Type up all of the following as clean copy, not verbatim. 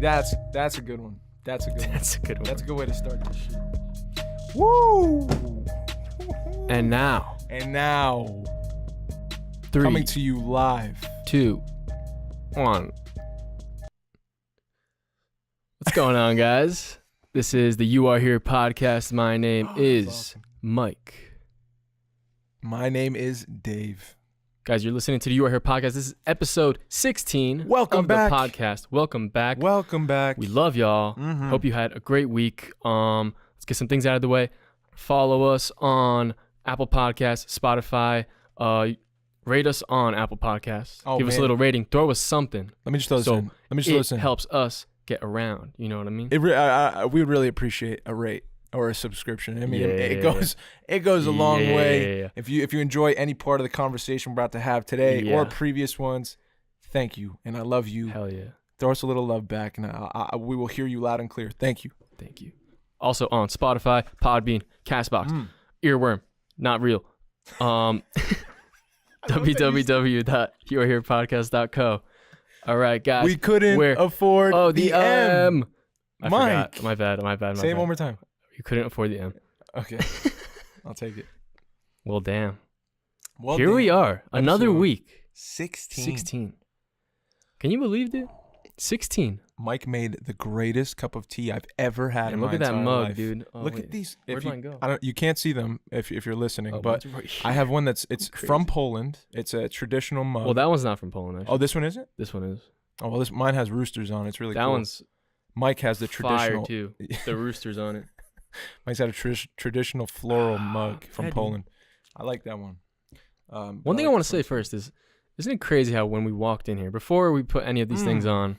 that's a good one. That's a good one. That's a good one. That's a good way to start this shit. Woo! And now, 3, coming to you live. 2, 1. What's going on, guys? This is the You Are Here podcast. My name is awesome. Mike. My name is Dave. Guys, you're listening to the You Are Here podcast. This is episode 16 Welcome of back. the podcast. Welcome back. Welcome back. We love y'all. Mhm. Hope you had a great week. Let's get some things out of the way. Follow us on Apple Podcasts, Spotify. Rate us on Apple Podcasts. Oh, Give us a man. little rating. Throw us something. Let me just throw this in. Let me just throw this It in. helps us get around. You know what I mean? We would really appreciate a rate or a subscription. I mean, it goes a long way. Yeah. If you enjoy any part of the conversation we're about to have today or Yeah. previous ones, thank you, and I love you. Hell yeah. Throw us a little love back, and we will hear you loud and clear. Thank you. Thank you. Also on Spotify, Podbean, Castbox, Earworm, not real. www.youareherepodcast.co. All right, guys. We couldn't afford the M. I Mike. forgot. My bad. Say it one more time. You couldn't afford the M. Okay, I'll take it. Well, damn. Well, Here we are. Another Episode week. 16. Can you believe it? 16. Mike made the greatest cup of tea I've ever had in Look my at that entire mug, life. dude. Oh, Look wait. at these. Where'd If mine go? you can't see them if you're listening, Oh, but mine's right here. I have one it's Crazy. from Poland. It's a traditional mug. Well, that one's not from Poland, actually. Oh, this one isn't? This one is. Oh, well, mine has roosters on it. It's really That cool. one's Mike has the fire, traditional. too. The roosters on it. Mike's had a traditional floral mug from Yeah, dude. Poland. I like that one. One thing I want to say first is, isn't it crazy how when we walked in here, before we put any of these things on,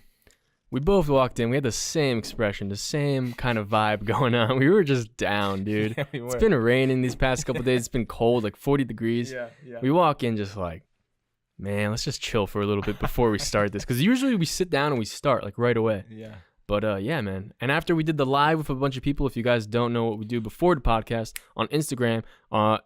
we both walked in, we had the same expression, the same kind of vibe going on. We were just down, dude. Yeah, we were. It's been raining these past couple days. It's been cold, like 40 degrees. Yeah. We walk in just like, man, let's just chill for a little bit before we start this. Because usually we sit down and we start like right away. Yeah. But yeah, man. And after we did the live with a bunch of people, if you guys don't know what we do before the podcast, on Instagram,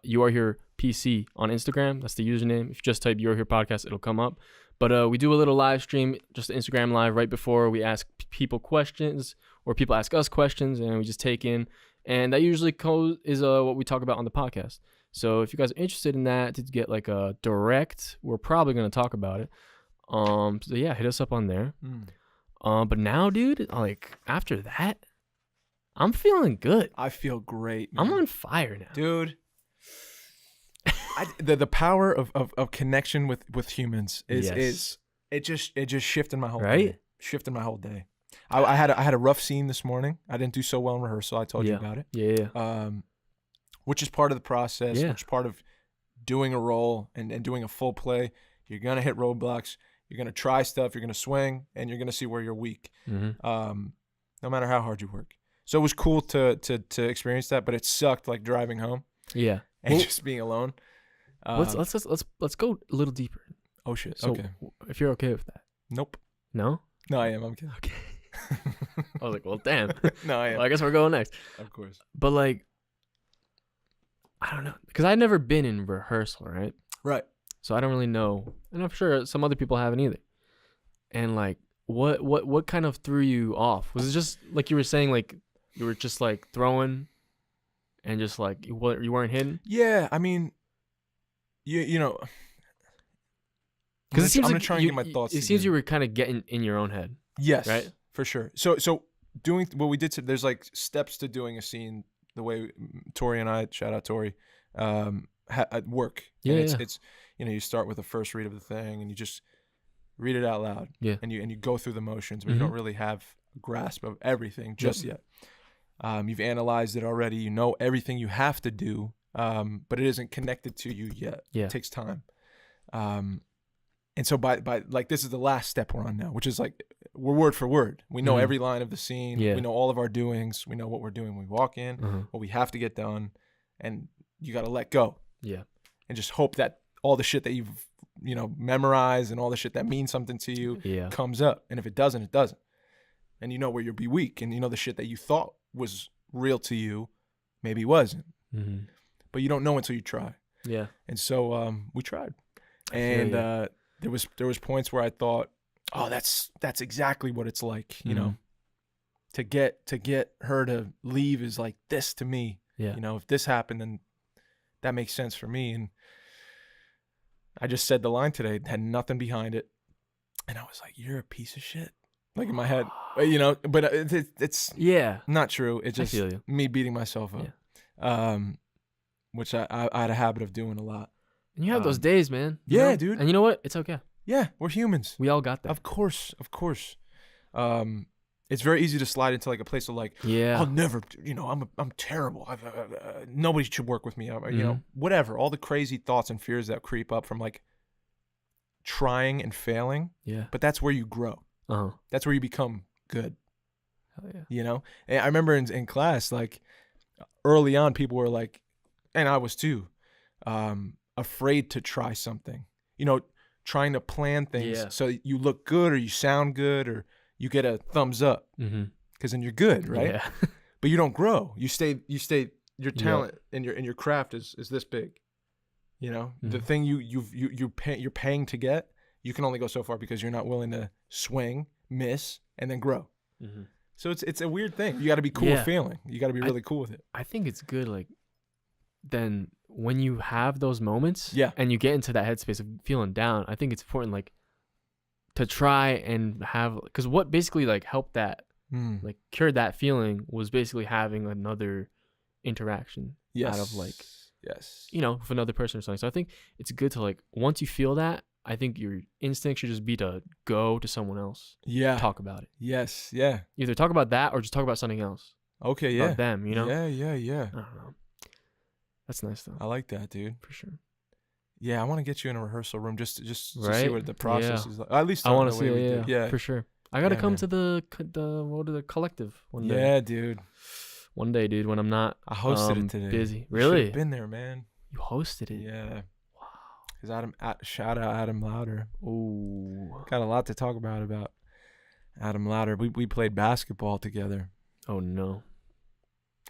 You Are Here PC on Instagram. That's the username. If you just type You Are Here Podcast, it'll come up. But we do a little live stream, just Instagram live right before we ask people questions or people ask us questions and we just take in. And that usually is what we talk about on the podcast. So if you guys are interested in that, to get like a direct, we're probably going to talk about it. So yeah, hit us up on there. But now, dude, like after that, I'm feeling good. I feel great, man. I'm on fire now, dude. The power of connection with humans is it just shifted my whole Right? day. Shifted my whole day. I had a rough scene this morning. I didn't do so well in rehearsal. I told you about it. Yeah. Which is part of the process. Yeah. Which is part of doing a role and doing a full play. You're gonna hit roadblocks. You're gonna try stuff. You're gonna swing, and you're gonna see where you're weak. Mm-hmm. No matter how hard you work. So it was cool to experience that, but it sucked like driving home Yeah. and just being alone. Let's go a little deeper. Oh shit. So, Okay. if you're okay with that. Nope. No? No, I am. I'm kidding. Okay. I was like, well, damn. No, I am. Well, I guess we're going next. Of course. But like, I don't know, because I've never been in rehearsal, right? Right. So I don't really know, and I'm sure some other people haven't either. And like, what kind of threw you off? Was it just like you were saying, like you were just like throwing, and just like you weren't hitting? Yeah, I mean, you know, Because I'm gonna try and get my thoughts. It seems you were kind of getting in your own head. Yes, right, for sure. So doing what we did. There's like steps to doing a scene. The way Tori and I, shout out Tori, work. Yeah, And it's you start with the first read of the thing, and you just read it out loud. Yeah. And you go through the motions, but you don't really have a grasp of everything just yet. You've analyzed it already. You know everything you have to do, but it isn't connected to you yet. Yeah. It takes time. And so by like this is the last step we're on now, which is like we're word for word. We know every line of the scene. Yeah. We know all of our doings. We know what we're doing when we walk in, what we have to get done, and you got to let go. Yeah. And just hope that all the shit that you've memorized and all the shit that means something to you comes up. And if it doesn't, it doesn't. And you know where you'll be weak, and you know the shit that you thought was real to you maybe wasn't. Mm-hmm. But you don't know until you try. Yeah. And so we tried. And there was points where I thought, oh, that's exactly what it's like, you know. to get her to leave is like this to me. Yeah. You know, if this happened, then that makes sense for me. And I just said the line today, had nothing behind it. And I was like, you're a piece of shit. Like in my head, you know, but it's not true. It's just me beating myself up, which I had a habit of doing a lot. And you have those days, man. Yeah, dude. And you know what? It's okay. Yeah, we're humans. We all got that. Of course. It's very easy to slide into like a place of like, I'll never, you know, I'm terrible. Nobody should work with me. You know, whatever. All the crazy thoughts and fears that creep up from like trying and failing. Yeah. But that's where you grow. That's where you become good. Hell yeah. You know, and I remember in class, like early on, people were like, and I was too, afraid to try something. You know, trying to plan things so you look good or you sound good or you get a thumbs up because then you're good, right? Yeah. But you don't grow. You stay. Your talent and your craft is this big. You know, the thing you're paying to get, you can only go so far because you're not willing to swing, miss, and then grow. So it's a weird thing. You got to be cool with failing. You got to be really cool with it. I think it's good. Like then when you have those moments, and you get into that headspace of feeling down, I think it's important like to try and have, because what basically like helped that like cured that feeling was basically having another interaction out of like you know, with another person or something. So I think it's good to like once you feel that, I think your instinct should just be to go to someone else. Talk about it. Either talk about that or just talk about something else. Okay, about them, you know? Yeah. I don't know. That's nice though. I like that, dude. For sure. Yeah, I want to get you in a rehearsal room just to right? see what the process is like. At least I want to see it. Yeah, for sure. I gotta come to the collective one day. Yeah, dude. One day, dude. When I'm not, I hosted it today. Busy. Really? You've been there, man. You hosted it. Yeah. Because shout out Adam Louder. Ooh. Got a lot to talk about Adam Louder. We played basketball together. Oh, no.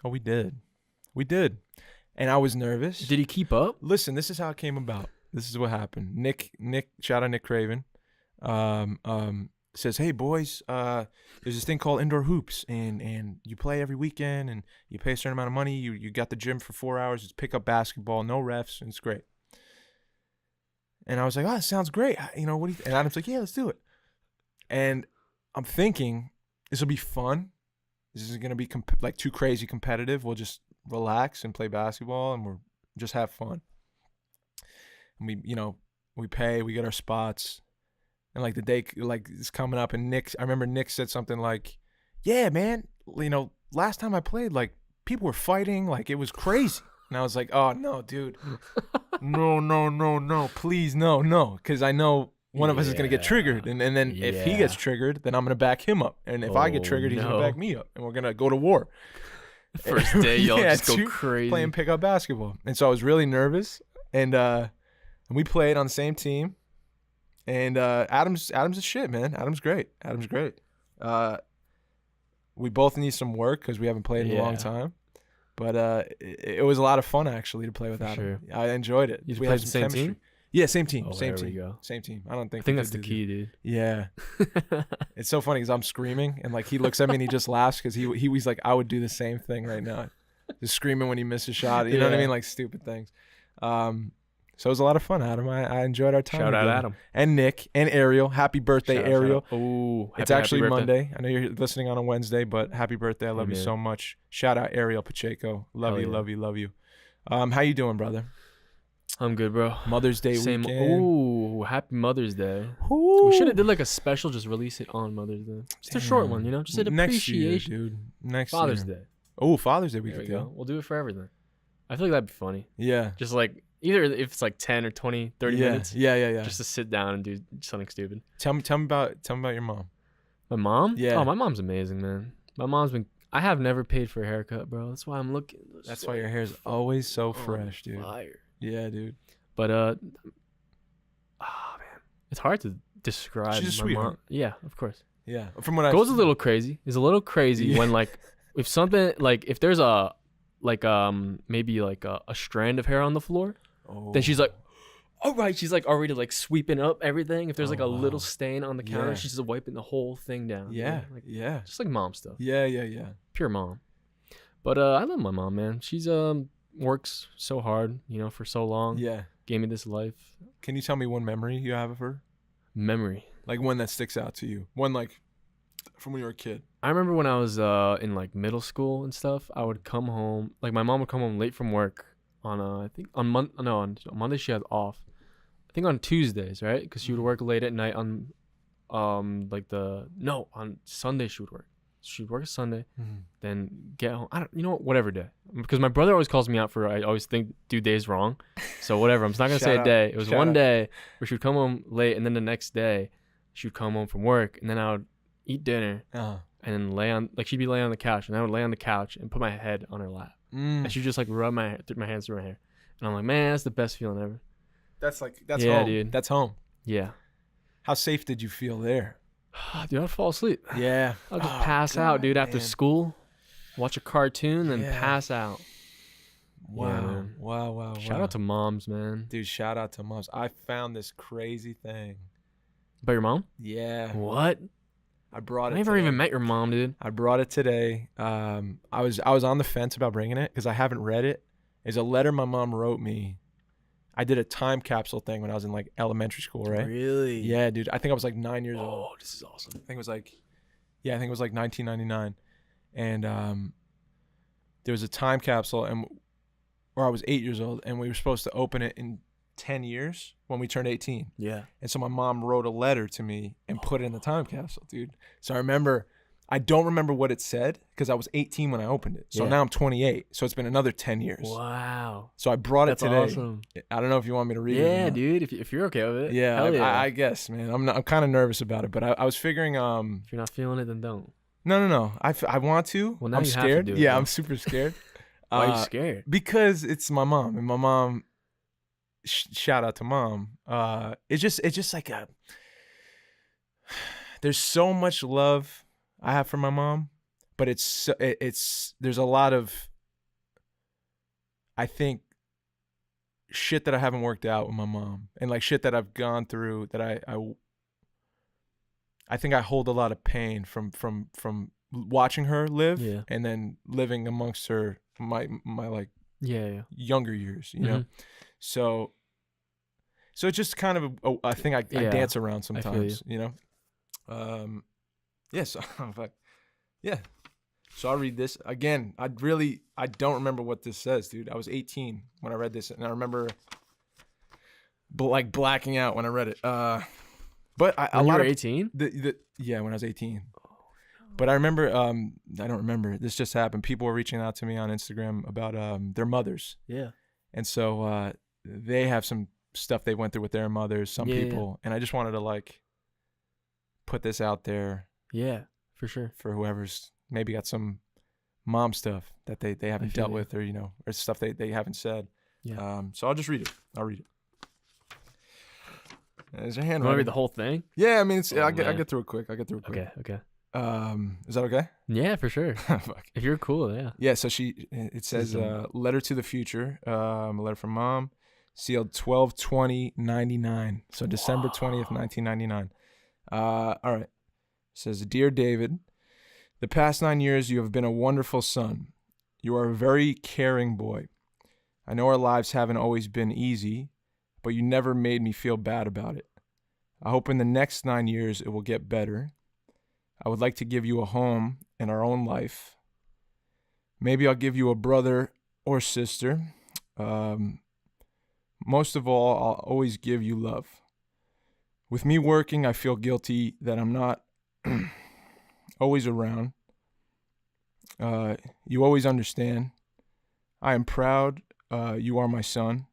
Oh, we did. And I was nervous. Did he keep up? Listen, this is how it came about. This is what happened. Nick, shout out Nick Craven, says, hey, boys, there's this thing called indoor hoops, and you play every weekend, and you pay a certain amount of money. You got the gym for 4 hours. It's pick up basketball, no refs, and it's great. And I was like, oh, that sounds great. You know, what do you And Adam's like, yeah, let's do it. And I'm thinking this will be fun. This isn't going to be like too crazy competitive. We'll just relax and play basketball, and we'll just have fun. And we pay, we get our spots. And like the day like is coming up, and I remember Nick said something like, yeah, man, you know, last time I played, like people were fighting, like it was crazy. And I was like, oh no, dude. No, please, no. Because I know one of us is going to get triggered. And then if he gets triggered, then I'm going to back him up. And if I get triggered, he's going to back me up. And we're going to go to war. First day, y'all just go crazy. Playing pickup basketball. And so I was really nervous. And we played on the same team. And Adam's a shit, man. Adam's great. We both need some work because we haven't played in a long time. But it was a lot of fun actually to play with Adam. Sure. I enjoyed it. You played the same team? Yeah, same team. Oh, same there team. we go. Same team. I think that's the key, dude. Yeah. It's so funny because I'm screaming and like he looks at me and he just laughs because he was like, I would do the same thing right now. Just screaming when he missed a shot. You know what I mean? Like stupid things. So it was a lot of fun, Adam. I enjoyed our time. Shout out Adam. And Nick and Ariel. Happy birthday, Ariel. Oh, it's actually Monday. I know you're listening on a Wednesday, but happy birthday. I love you so much. Shout out Ariel Pacheco. Love you. How you doing, brother? I'm good, bro. Mother's Day weekend. Ooh, happy Mother's Day. Ooh. We should have did like a special, just release it on Mother's Day. Just a short one, you know? Just an appreciation. Next year, dude. Next Father's year. Day. Oh, Father's Day we There could we go. We'll do it for everything. I feel like that'd be funny. Yeah. Just like either if it's like 10 or 20, 30 minutes. Yeah. Just to sit down and do something stupid. Tell me about your mom. My mom? Yeah. Oh, my mom's amazing, man. My mom's been. I have never paid for a haircut, bro. That's why I'm looking. That's why your hair's always so fresh, dude. Fire. Yeah, dude. But man, it's hard to describe. She's a my sweetheart. mom. Yeah, of course. Yeah. From what I goes a little crazy. It's a little crazy when like if something like if there's a like maybe like a strand of hair on the floor, then she's like, oh right, she's like already like sweeping up everything. If there's like a little stain on the counter, she's just wiping the whole thing down. Yeah, like, yeah. Just like mom stuff. Yeah. Pure mom. But I love my mom, man. She's works so hard, for so long. Yeah. Gave me this life. Can you tell me one memory you have of her? Memory. Like one that sticks out to you. One like from when you were a kid. I remember when I was in like middle school and stuff, I would come home, like my mom would come home late from work on I think on Monday she had off. I think on Tuesdays, right? Because she would work late at night on on Sunday she would work. She'd work Sunday, then get home. Whatever day. Because my brother always calls me out for I always do days wrong. So whatever. I'm just not gonna say a day. It was one day where she would come home late, and then the next day she would come home from work, and then I would eat dinner and then lay on she'd be laying on the couch, and I would lay on the couch and put my head on her lap, and she'd just like rub my hands through my hair, and I'm like, man, that's the best feeling ever. That's yeah, home. Dude. That's home. Yeah. How safe did you feel there? Dude, I'd fall asleep. Yeah. I'll just pass out, dude, after school, watch a cartoon, then pass out. Wow. Yeah, Wow. Shout out to moms, man. Dude, shout out to moms. I found this crazy thing. About your mom? Yeah. What? I brought it. I never even met your mom, dude. I brought it today. I was on the fence about bringing it because I haven't read it. It's a letter my mom wrote me. I did a time capsule thing when I was in like elementary school, right? Really? Yeah, dude. I think I was like 9 years old. Oh, this is awesome. I think it was like 1999, and there was a time capsule, or I was 8 years old, and we were supposed to open it in 10 years when we turned 18. Yeah. And so my mom wrote a letter to me and put it in the time capsule, dude. So I don't remember what it said because I was 18 when I opened it. So now I'm 28. So it's been another 10 years. Wow. So I brought it today. That's awesome. I don't know if you want me to read it. Yeah, dude. If you're okay with it. Yeah, Hell yeah. I guess, man. I'm kind of nervous about it, but I was figuring. If you're not feeling it, then don't. No. I want to. Well, now I'm you scared. have to do it, yeah, though. I'm super scared. Why are you scared? Because it's my mom, and my mom. Shout out to mom. It's just like there's so much love I have for my mom, but there's a lot of, I think, shit that I haven't worked out with my mom, and like shit that I've gone through that I think I hold a lot of pain from watching her live, and then living amongst her my like younger years, you know. So it's just kind of a thing I dance around sometimes, you know. So So I'll read this again. I don't remember what this says, dude. I was 18 when I read this, and I remember blacking out when I read it. But when you were 18? Yeah, when I was 18. But I remember, I don't remember. This just happened. People were reaching out to me on Instagram about their mothers. Yeah. And so they have some stuff they went through with their mothers, some people. And I just wanted to like put this out there. Yeah, for sure. For whoever's maybe got some mom stuff that they haven't dealt with, or, you know, or stuff they haven't said. Yeah. So I'll just read it. I'll read it. There's a handwriting. You want to read the whole thing? Yeah, I mean, I'll get through it quick. Okay. Is that okay? Yeah, for sure. Fuck. If you're cool, yeah. Yeah, so it says letter to the future, a letter from mom, sealed 12/20/99. So December 20th, 1999. All right. It says, Dear David, the past 9 years you have been a wonderful son. You are a very caring boy. I know our lives haven't always been easy, but you never made me feel bad about it. I hope in the next 9 years it will get better. I would like to give you a home in our own life. Maybe I'll give you a brother or sister. Most of all, I'll always give you love. With me working, I feel guilty that I'm not always around. You always understand. I am proud you are my son.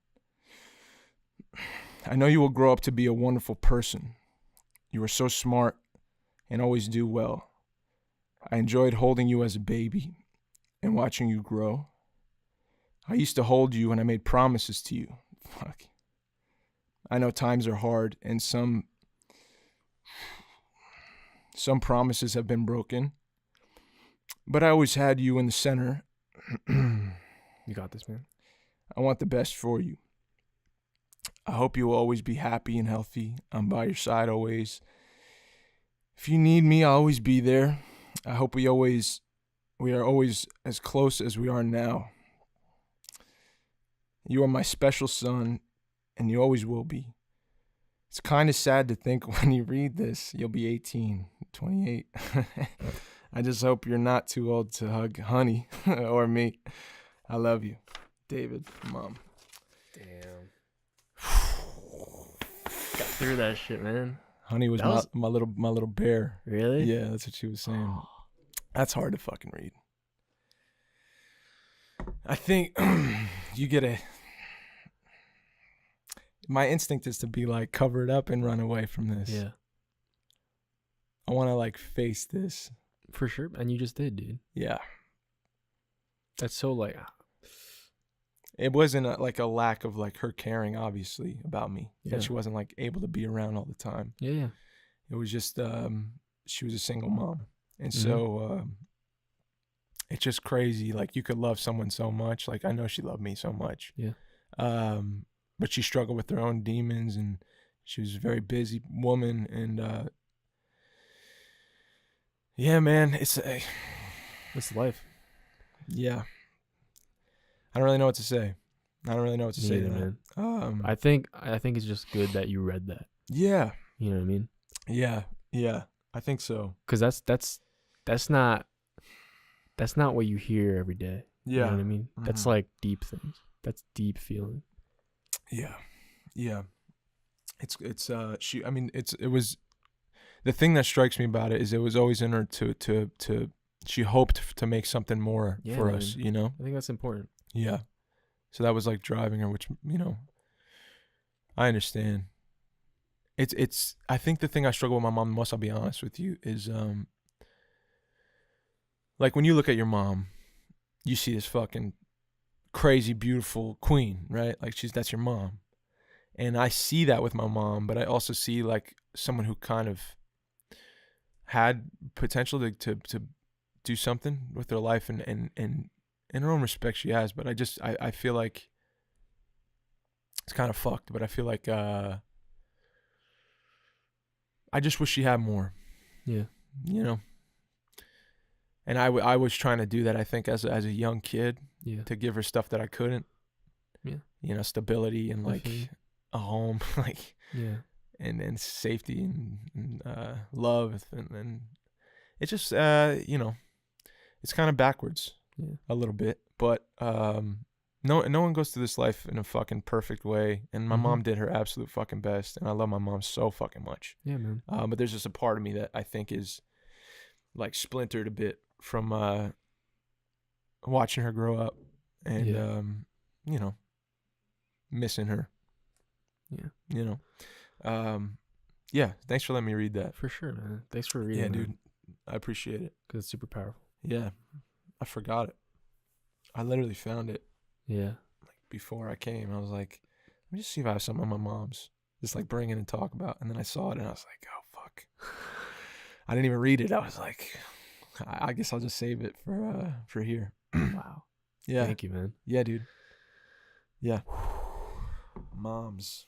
I know you will grow up to be a wonderful person. You are so smart and always do well. I enjoyed holding you as a baby and watching you grow. I used to hold you and I made promises to you. Fuck. I know times are hard and some promises have been broken, but I always had you in the center. You got this, man. I want the best for you. I hope you will always be happy and healthy. I'm by your side always. If you need me, I'll always be there. I hope we are always as close as we are now. You are my special son, and you always will be. It's kind of sad to think when you read this, you'll be 18, 28. I just hope you're not too old to hug Honey or me. I love you. David, Mom. Damn. Got through that shit, man. Honey was my little bear. Really? Yeah, that's what she was saying. That's hard to fucking read. I think you get a... My instinct is to be like, cover it up and run away from this. Yeah. I want to like face this. For sure. And you just did, dude. Yeah. That's so like... It wasn't like a lack of like her caring, obviously, about me. Yeah. That she wasn't like able to be around all the time. Yeah. It was just, she was a single mom. And so it's just crazy. Like you could love someone so much. Like I know she loved me so much. Yeah. But she struggled with her own demons, and she was a very busy woman. And yeah, man, it's life. Yeah. I don't really know what to say. I don't really know what to say to that. Man. I think it's just good that you read that. Yeah. You know what I mean? Yeah. Yeah. I think so. Because that's not what you hear every day. Yeah. You know what I mean? Mm-hmm. That's like deep things. That's deep feeling. Yeah. Yeah. It was the thing that strikes me about it is it was always in her to she hoped to make something more for us, you know? I think that's important. Yeah. So that was like driving her, which, you know, I understand. It's I think the thing I struggle with my mom the most, I'll be honest with you, is like when you look at your mom, you see this fucking crazy beautiful queen, right? Like that's your mom. And I see that with my mom, but I also see like someone who kind of had potential to do something with their life, and in her own respect she has, but I feel like it's kind of fucked, but I feel like I just wish she had more. Yeah. You know? And I was trying to do that, I think, as a young kid, to give her stuff that I couldn't. Yeah. You know, stability and like a home, like, and safety and love, and it's just you know, it's kind of backwards a little bit, but no one goes through this life in a fucking perfect way, and my mom did her absolute fucking best, and I love my mom so fucking much. Yeah, man. But there's just a part of me that I think is like splintered a bit from watching her grow up, and you know, missing her. Yeah. You know. Yeah, thanks for letting me read that. For sure, man. Thanks for reading. Yeah, dude. I appreciate it. Because it's super powerful. Yeah. I forgot it. I literally found it. Yeah. Like before I came, I was like, let me just see if I have something on my mom's. Just like bring in and talk about. And then I saw it and I was like, oh, fuck. I didn't even read it. I was like, I guess I'll just save it for here. Wow. Yeah. Thank you, man. Yeah, dude. Yeah. Moms.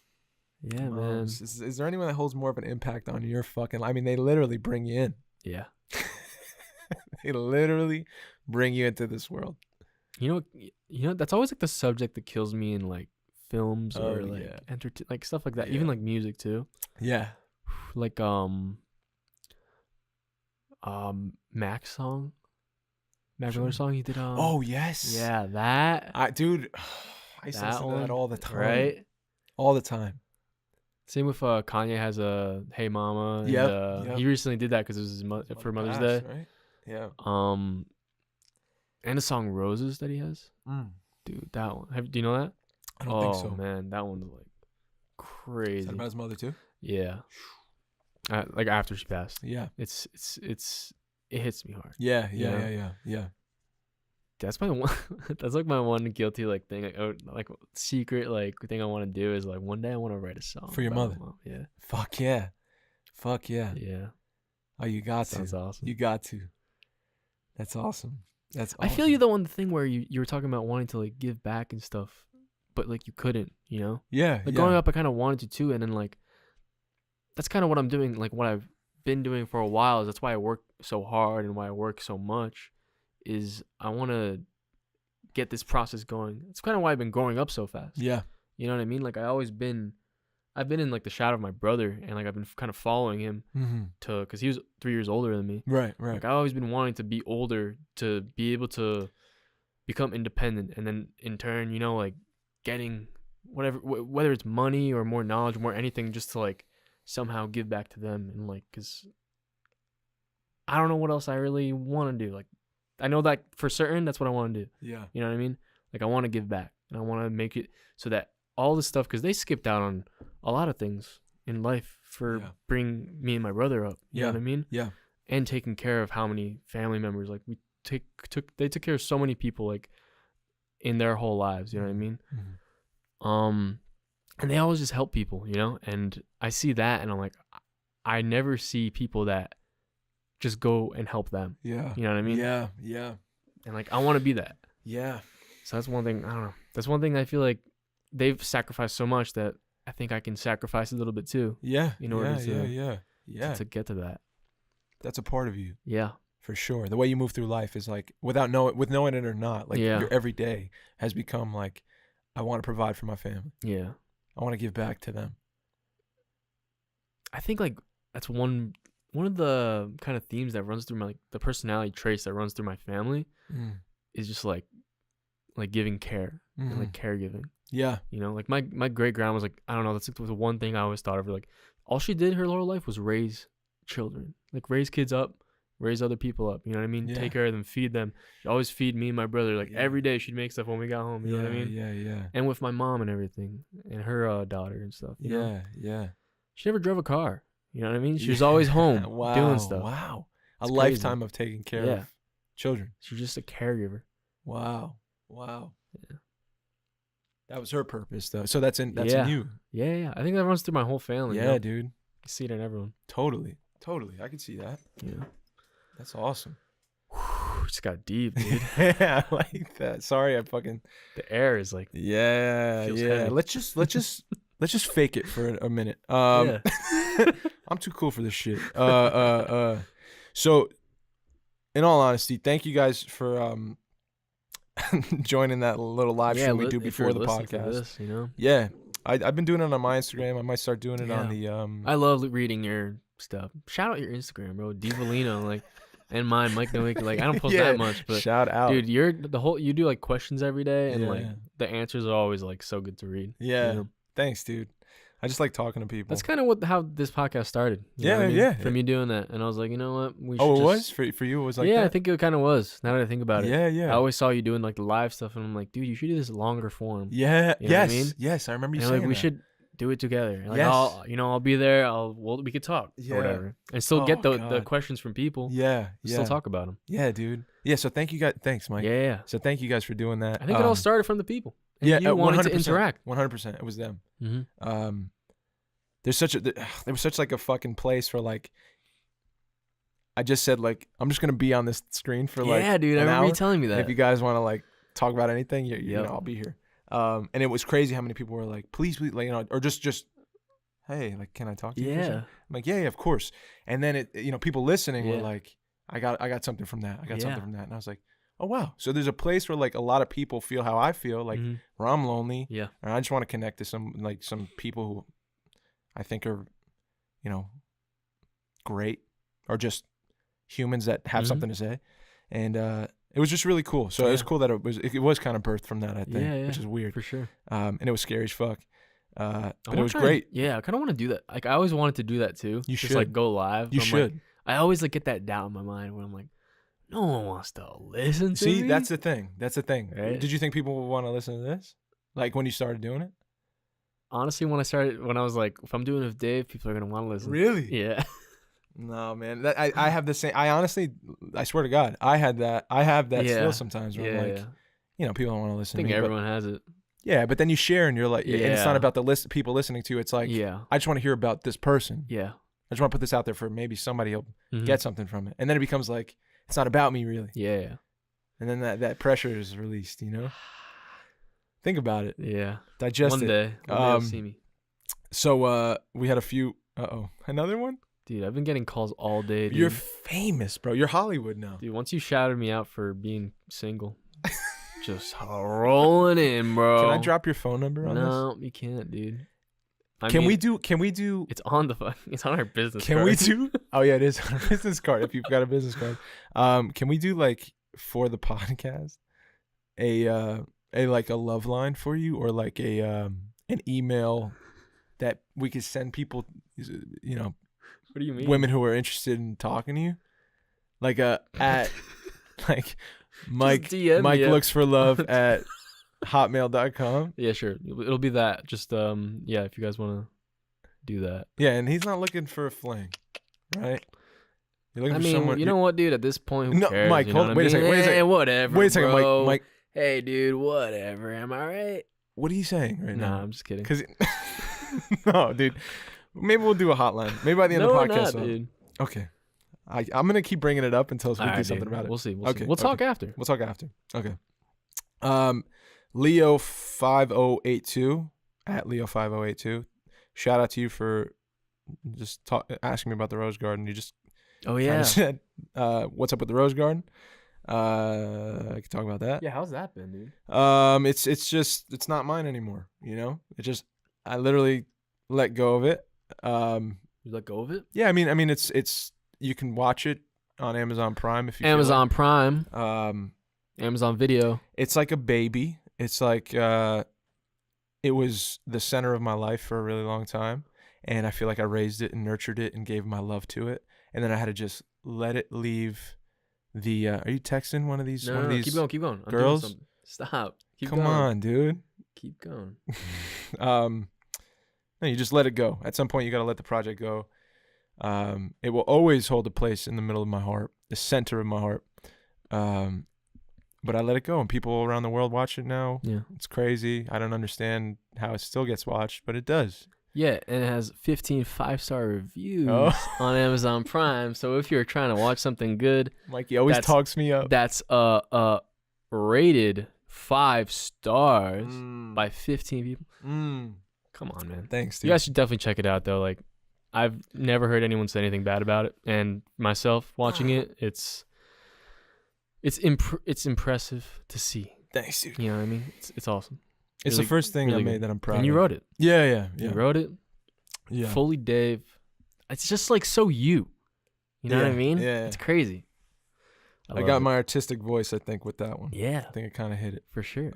Yeah, man. Is there anyone that holds more of an impact on your fucking life? I mean, they literally bring you in. Yeah. They literally bring you into this world. You know, that's always like the subject that kills me in like films or like like stuff like that. Yeah. Even like music too. Yeah. Like Mac's song. Mac Miller song he did oh yes. Yeah, that. I used to listen to that all the time. Right? All the time. Same with Kanye has a Hey Mama. And, he recently did that because it was for Mother's Day. Right? Yeah. And the song Roses that he has. Dude, that one. Do you know that? I don't think so. Oh man, that one's like crazy. Is that about his mother too? Yeah. Like after she passed. Yeah. It hits me hard. Yeah. That's my one. That's like my one guilty like thing, like secret like thing I want to do is like one day I want to write a song for your mother. Mom. Yeah. Fuck yeah. Yeah. Oh, you got to. Sounds awesome. You got to. That's awesome. That's awesome. I feel you though on the thing where you were talking about wanting to like give back and stuff, but like you couldn't, you know? Yeah. Like growing up, I kind of wanted to too, and then like that's kind of what I'm doing. Like what I've been doing for a while is that's why I work so hard and why I work so much is I want to get this process going. It's kind of why I've been growing up so fast. Yeah. You know what I mean? Like I've been in like the shadow of my brother, and like I've been kind of following him because he was 3 years older than me. Right. Like I've always been wanting to be older to be able to become independent, and then in turn, you know, like getting whatever, whether it's money or more knowledge, more anything, just to like somehow give back to them, and like, cause I don't know what else I really want to do. Like I know that for certain, that's what I want to do. Yeah. You know what I mean? Like I want to give back, and I want to make it so that all this stuff, because they skipped out on a lot of things in life for bringing me and my brother up. You know what I mean? Yeah. And taking care of how many family members, like they took care of so many people like in their whole lives. You know what I mean? And they always just help people, you know? And I see that, and I'm like, I never see people that just go and help them. Yeah. You know what I mean? Yeah. Yeah. And like, I want to be that. Yeah. So that's one thing. I don't know. That's one thing I feel like they've sacrificed so much that I think I can sacrifice a little bit too. Yeah. In order to get to that. That's a part of you. Yeah. For sure. The way you move through life is like with knowing it or not, like your every day has become like, I want to provide for my family. Yeah. I want to give back to them. I think like that's one of the kind of themes that runs through my, like the personality traits that runs through my family is just like giving care and like caregiving. Yeah. You know, like my great grandma was like, I don't know, that's like the one thing I always thought of her. Like all she did her whole life was raise children, like raise kids up, raise other people up. You know what I mean? Yeah. Take care of them, feed them. She'd always feed me and my brother. Like every day she'd make stuff when we got home. You know what I mean? Yeah, yeah. And with my mom and everything, and her daughter and stuff. You know? Yeah. She never drove a car. You know what I mean? She was always home doing stuff. Wow. A lifetime of taking care of children. She's just a caregiver. Wow. Yeah. That was her purpose, though. So that's in you. Yeah. I think that runs through my whole family. Yeah, you know? dude. I see it in everyone. Totally. I can see that. Yeah. That's awesome. Just got deep, dude. Yeah, I like that. Sorry, I fucking. The air is like. Yeah. Heavy. Let's just fake it for a minute. I'm too cool for this shit. So, in all honesty, thank you guys for joining that little live stream we do before the podcast. This, you know? Yeah, I've been doing it on my Instagram. I might start doing it on the. I love reading your stuff. Shout out your Instagram, bro. Divalino, like, and mine, Mike Nowicki. Like, I don't post that much, but shout out, dude. You do like questions every day, and like the answers are always like so good to read. Yeah, you know? Thanks, dude. I just like talking to people. That's kind of how this podcast started. You know what I mean? From you doing that, and I was like, you know what? Was for you? It was like that? I think it kind of was. Now that I think about it, yeah. I always saw you doing like the live stuff, and I'm like, dude, you should do this longer form. Yeah, you know what I mean? Yes, I remember you and saying like, we should do it together. Like, I'll be there. We could talk or whatever, and still get the questions from people. Still talk about them. Yeah, dude. Yeah. So thank you guys. Thanks, Mike. Yeah. So thank you guys for doing that. I think it all started from the people. And you wanted to interact. 100%. It was them. Mm-hmm. There was such like a fucking place for like. I just said like I'm just gonna be on this screen for like dude. I remember you telling me that. And if you guys want to like talk about anything, you know, I'll be here. And it was crazy how many people were like, please, like, you know, or just, hey, like, can I talk to you? Yeah. I'm like, yeah, of course. And then it, you know, people listening were like, I got something from that. I got something from that. And I was like, oh wow. So there's a place where like a lot of people feel how I feel, like where I'm lonely. Yeah. And I just want to connect to some people who I think are, you know, great or just humans that have something to say. And it was just really cool. So it was cool that it was kind of birthed from that, I think, which is weird. For sure. And it was scary as fuck. But it was great. I kind of want to do that. Like I always wanted to do that too. You just should. like go live. You should. Like, I always like get that doubt in my mind when I'm like, no one wants to listen to me. See, that's the thing. Right? Did you think people would want to listen to this? Like when you started doing it? Honestly, when I was like, if I'm doing it with Dave, people are going to want to listen. Really? Yeah. No, man. I have the same. I honestly, I swear to God, I have that still sometimes where I'm like, you know, people don't want to listen to me. I think everyone has it. Yeah, but then you share and you're like, and it's not about the people listening to you. It's like, I just want to hear about this person. Yeah. I just want to put this out there for maybe somebody will get something from it. And then it becomes like, it's not about me really. Yeah. And then that pressure is released, you know? Think about it. Yeah. Digest One it. day you'll see me. So we had a few. Another one. Dude, I've been getting calls all day. Dude. You're famous, bro. You're Hollywood now. Dude, once you shouted me out for being single, just rolling in, bro. Can I drop your phone number on this? No, you can't, dude. Can we do? It's on it's on our business card. Can we do? Oh yeah, it is on our business card. If you've got a business card, can we do like for the podcast a like a love line for you, or like a an email that we could send people, you know, what do you mean? Women who are interested in talking to you, like at like Mike looks for love at hotmail.com. Yeah, sure. It'll be that. Just yeah, if you guys want to do that. Yeah, and he's not looking for a fling, right? You're looking for someone. You know what, dude? At this point, who cares? Mike, wait a second. Whatever. Wait a second, bro. Mike. Hey, dude, whatever. Am I right? What are you saying right now? Nah, I'm just kidding. No, dude. Maybe we'll do a hotline. Maybe by the end of the podcast. Not, dude. Okay. I'm gonna keep bringing it up until we do something about it. We'll see. We'll talk after. We'll talk after. Okay. Leo5082 at Leo5082. Shout out to you for just asking me about the Rose Garden. You just said, what's up with the Rose Garden? I can talk about that. Yeah, how's that been, dude? It's not mine anymore. You know, I literally let go of it. You let go of it? Yeah, I mean, it's you can watch it on Amazon Prime if you Amazon Prime. Amazon Video. It's like a baby. It's like it was the center of my life for a really long time, and I feel like I raised it and nurtured it and gave my love to it, and then I had to just let it leave. Are you texting one of these? No, these keep going. I'm girls, doing stop. Come on, dude. Keep going. No, you just let it go. At some point, you got to let the project go. It will always hold a place in the middle of my heart, the center of my heart. But I let it go, and people around the world watch it now. Yeah, it's crazy. I don't understand how it still gets watched, but it does. Yeah, and it has 15 5-star reviews on Amazon Prime. So if you're trying to watch something good, Mikey always talks me up. That's rated 5 stars by 15 people. Come on, man. Thanks, dude. You guys should definitely check it out, though. Like, I've never heard anyone say anything bad about it, and myself watching it, it's impressive to see. Thanks, dude. You know what I mean? It's awesome. It's really, the first thing I made that I'm proud of. And you wrote it. Yeah. You wrote it. Yeah. Fully Dave. It's just like so you. You know what I mean? Yeah. It's crazy. I got my artistic voice, I think, with that one. Yeah. I think it kind of hit it. For sure.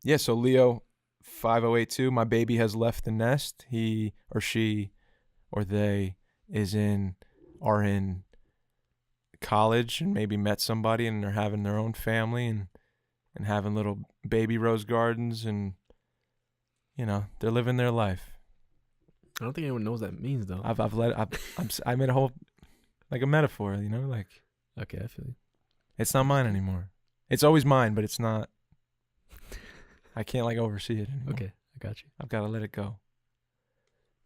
Yeah, so Leo 5082, my baby has left the nest. He or she or they are in college and maybe met somebody and they're having their own family and having little baby rose gardens and, you know, they're living their life. I don't think anyone knows what that means, though. I made a whole, like a metaphor, you know, like. Okay, I feel you. It's not mine anymore. It's always mine, but it's not. I can't like oversee it anymore. Okay, I got you. I've got to let it go.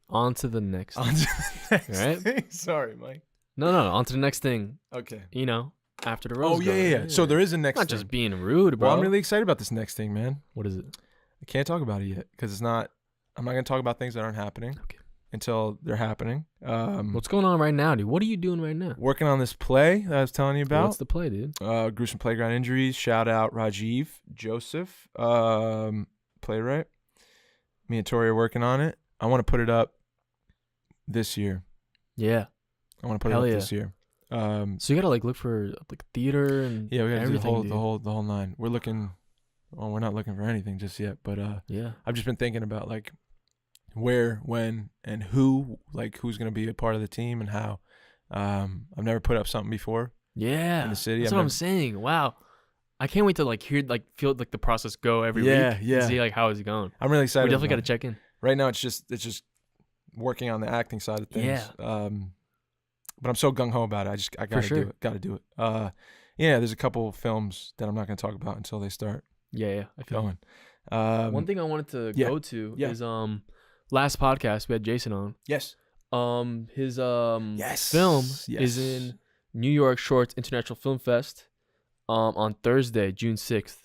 On to the next thing. Thing. Sorry, Mike. No. On to the next thing. Okay. You know, after the rose garden. Yeah. So there is a next thing. Not just being rude, bro. Well, I'm really excited about this next thing, man. What is it? I can't talk about it yet because I'm not going to talk about things that aren't happening. Okay. Until they're happening. What's going on right now, dude? What are you doing right now? Working on this play that I was telling you about. What's the play, dude? Gruesome Playground Injuries. Shout out Rajiv Joseph, playwright. Me and Tori are working on it. I want to put it up this year. Yeah. I want to put it up this year. So you gotta like look for like theater and we gotta everything, do the whole nine. We're looking. Well, we're not looking for anything just yet, but yeah. I've just been thinking about like. Where, when, and who, like who's gonna be a part of the team and how. I've never put up something before. Yeah, in the city. That's what I'm saying. Wow, I can't wait to like feel like the process go every week. And see like how is it going. I'm really excited. We definitely got to check in. Right now, it's just working on the acting side of things. Yeah. But I'm so gung ho about it. I gotta do it. Gotta do it. There's a couple films that I'm not gonna talk about until they start. Yeah. I feel going. One thing I wanted to go to is last podcast we had Jason on. Yes. His film is in New York Shorts International Film Fest on Thursday, June 6th.